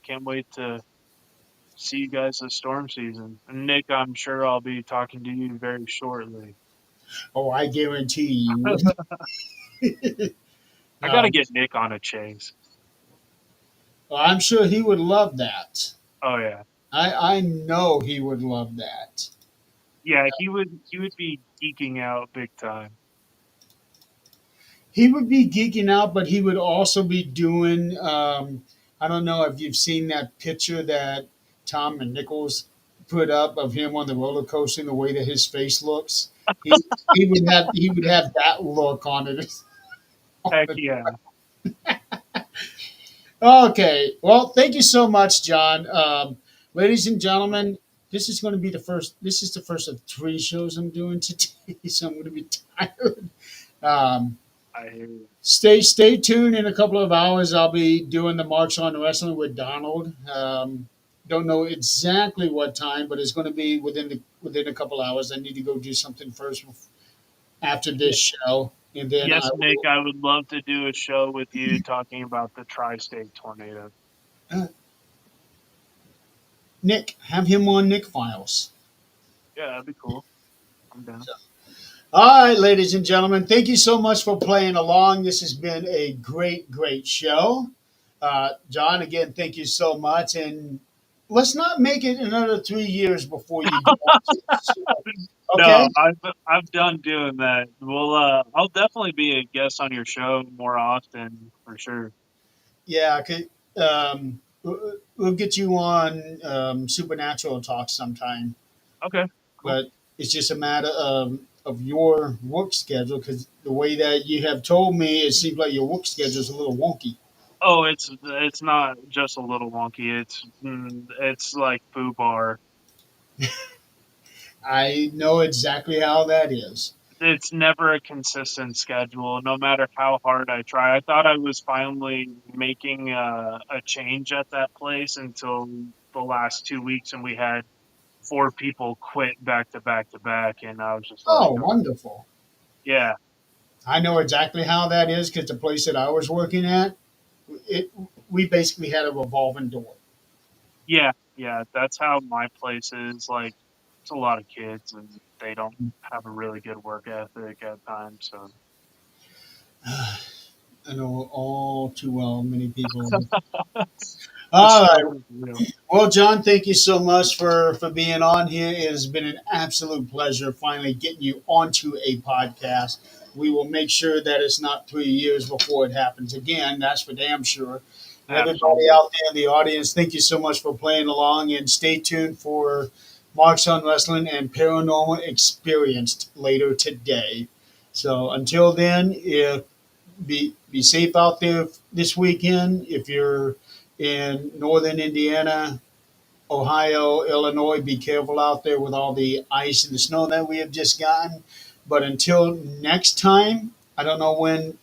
can't wait to see you guys this storm season. And Nick, I'm sure I'll be talking to you very shortly. Oh, I guarantee you. I got to um, get Nick on a chase. I'm sure he would love that. Oh yeah, I know he would love that. yeah. He would be geeking out big time. He would be geeking out, but he would also be doing. I don't know if you've seen that picture that Tom and Nichols put up of him on the roller coaster and the way that his face looks. He he would have that look on it. Heck yeah. Okay. Well, thank you so much, John. Ladies and gentlemen, this is going to be the first. This is the first of three shows I'm doing today, so I'm going to be tired. Um, I hear you. stay tuned. In a couple of hours, I'll be doing the March on Wrestling with Donald. Don't know exactly what time, but it's going to be within a couple hours. I need to go do something first after Yeah. this show, and then I Yes, Nick, will. I would love to do a show with you talking about the tri-state tornado. Uh, Nick, have him on Nick Files. Yeah, that'd be cool. I'm down. All right, ladies and gentlemen, thank you so much for playing along. This has been a great, great show. John, again, thank you so much. And let's not make it another 3 years before you get on to the show. Okay? No, I've done doing that. Well, I'll definitely be a guest on your show more often for sure. Yeah, we'll get you on Supernatural Talk sometime. Okay, cool. But it's just a matter of your work schedule because the way that you have told me, it seems like your work schedule is a little wonky. Oh, it's not just a little wonky. It's like foo bar. I know exactly how that is. It's never a consistent schedule, no matter how hard I try. I thought I was finally making a change at that place until the last 2 weeks, and we had four people quit back to back to back, and I was just like, Oh, wonderful. yeah, I know exactly how that is because the place that I was working at, it we basically had a revolving door. yeah, yeah. That's how my place is. Like, it's a lot of kids, and they don't have a really good work ethic at times. So I know all too well many people. the All right. struggle is real. Well, John, thank you so much for being on here. It has been an absolute pleasure finally getting you onto a podcast. We will make sure that it's not 3 years before it happens again. That's for damn sure. And everybody Absolutely. out there in the audience, thank you so much for playing along and stay tuned for Marks on Wrestling and Paranormal Experienced later today. So until then, be safe out there this weekend. If you're in northern Indiana, Ohio, Illinois, be careful out there with all the ice and the snow that we have just gotten. But until next time, I don't know when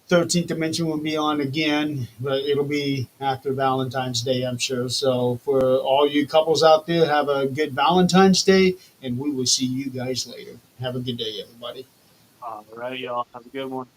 13th Dimension will be on again, but it'll be after Valentine's Day, I'm sure. So for all you couples out there, have a good Valentine's Day, and we will see you guys later. Have a good day, everybody. All right, y'all. Have a good one.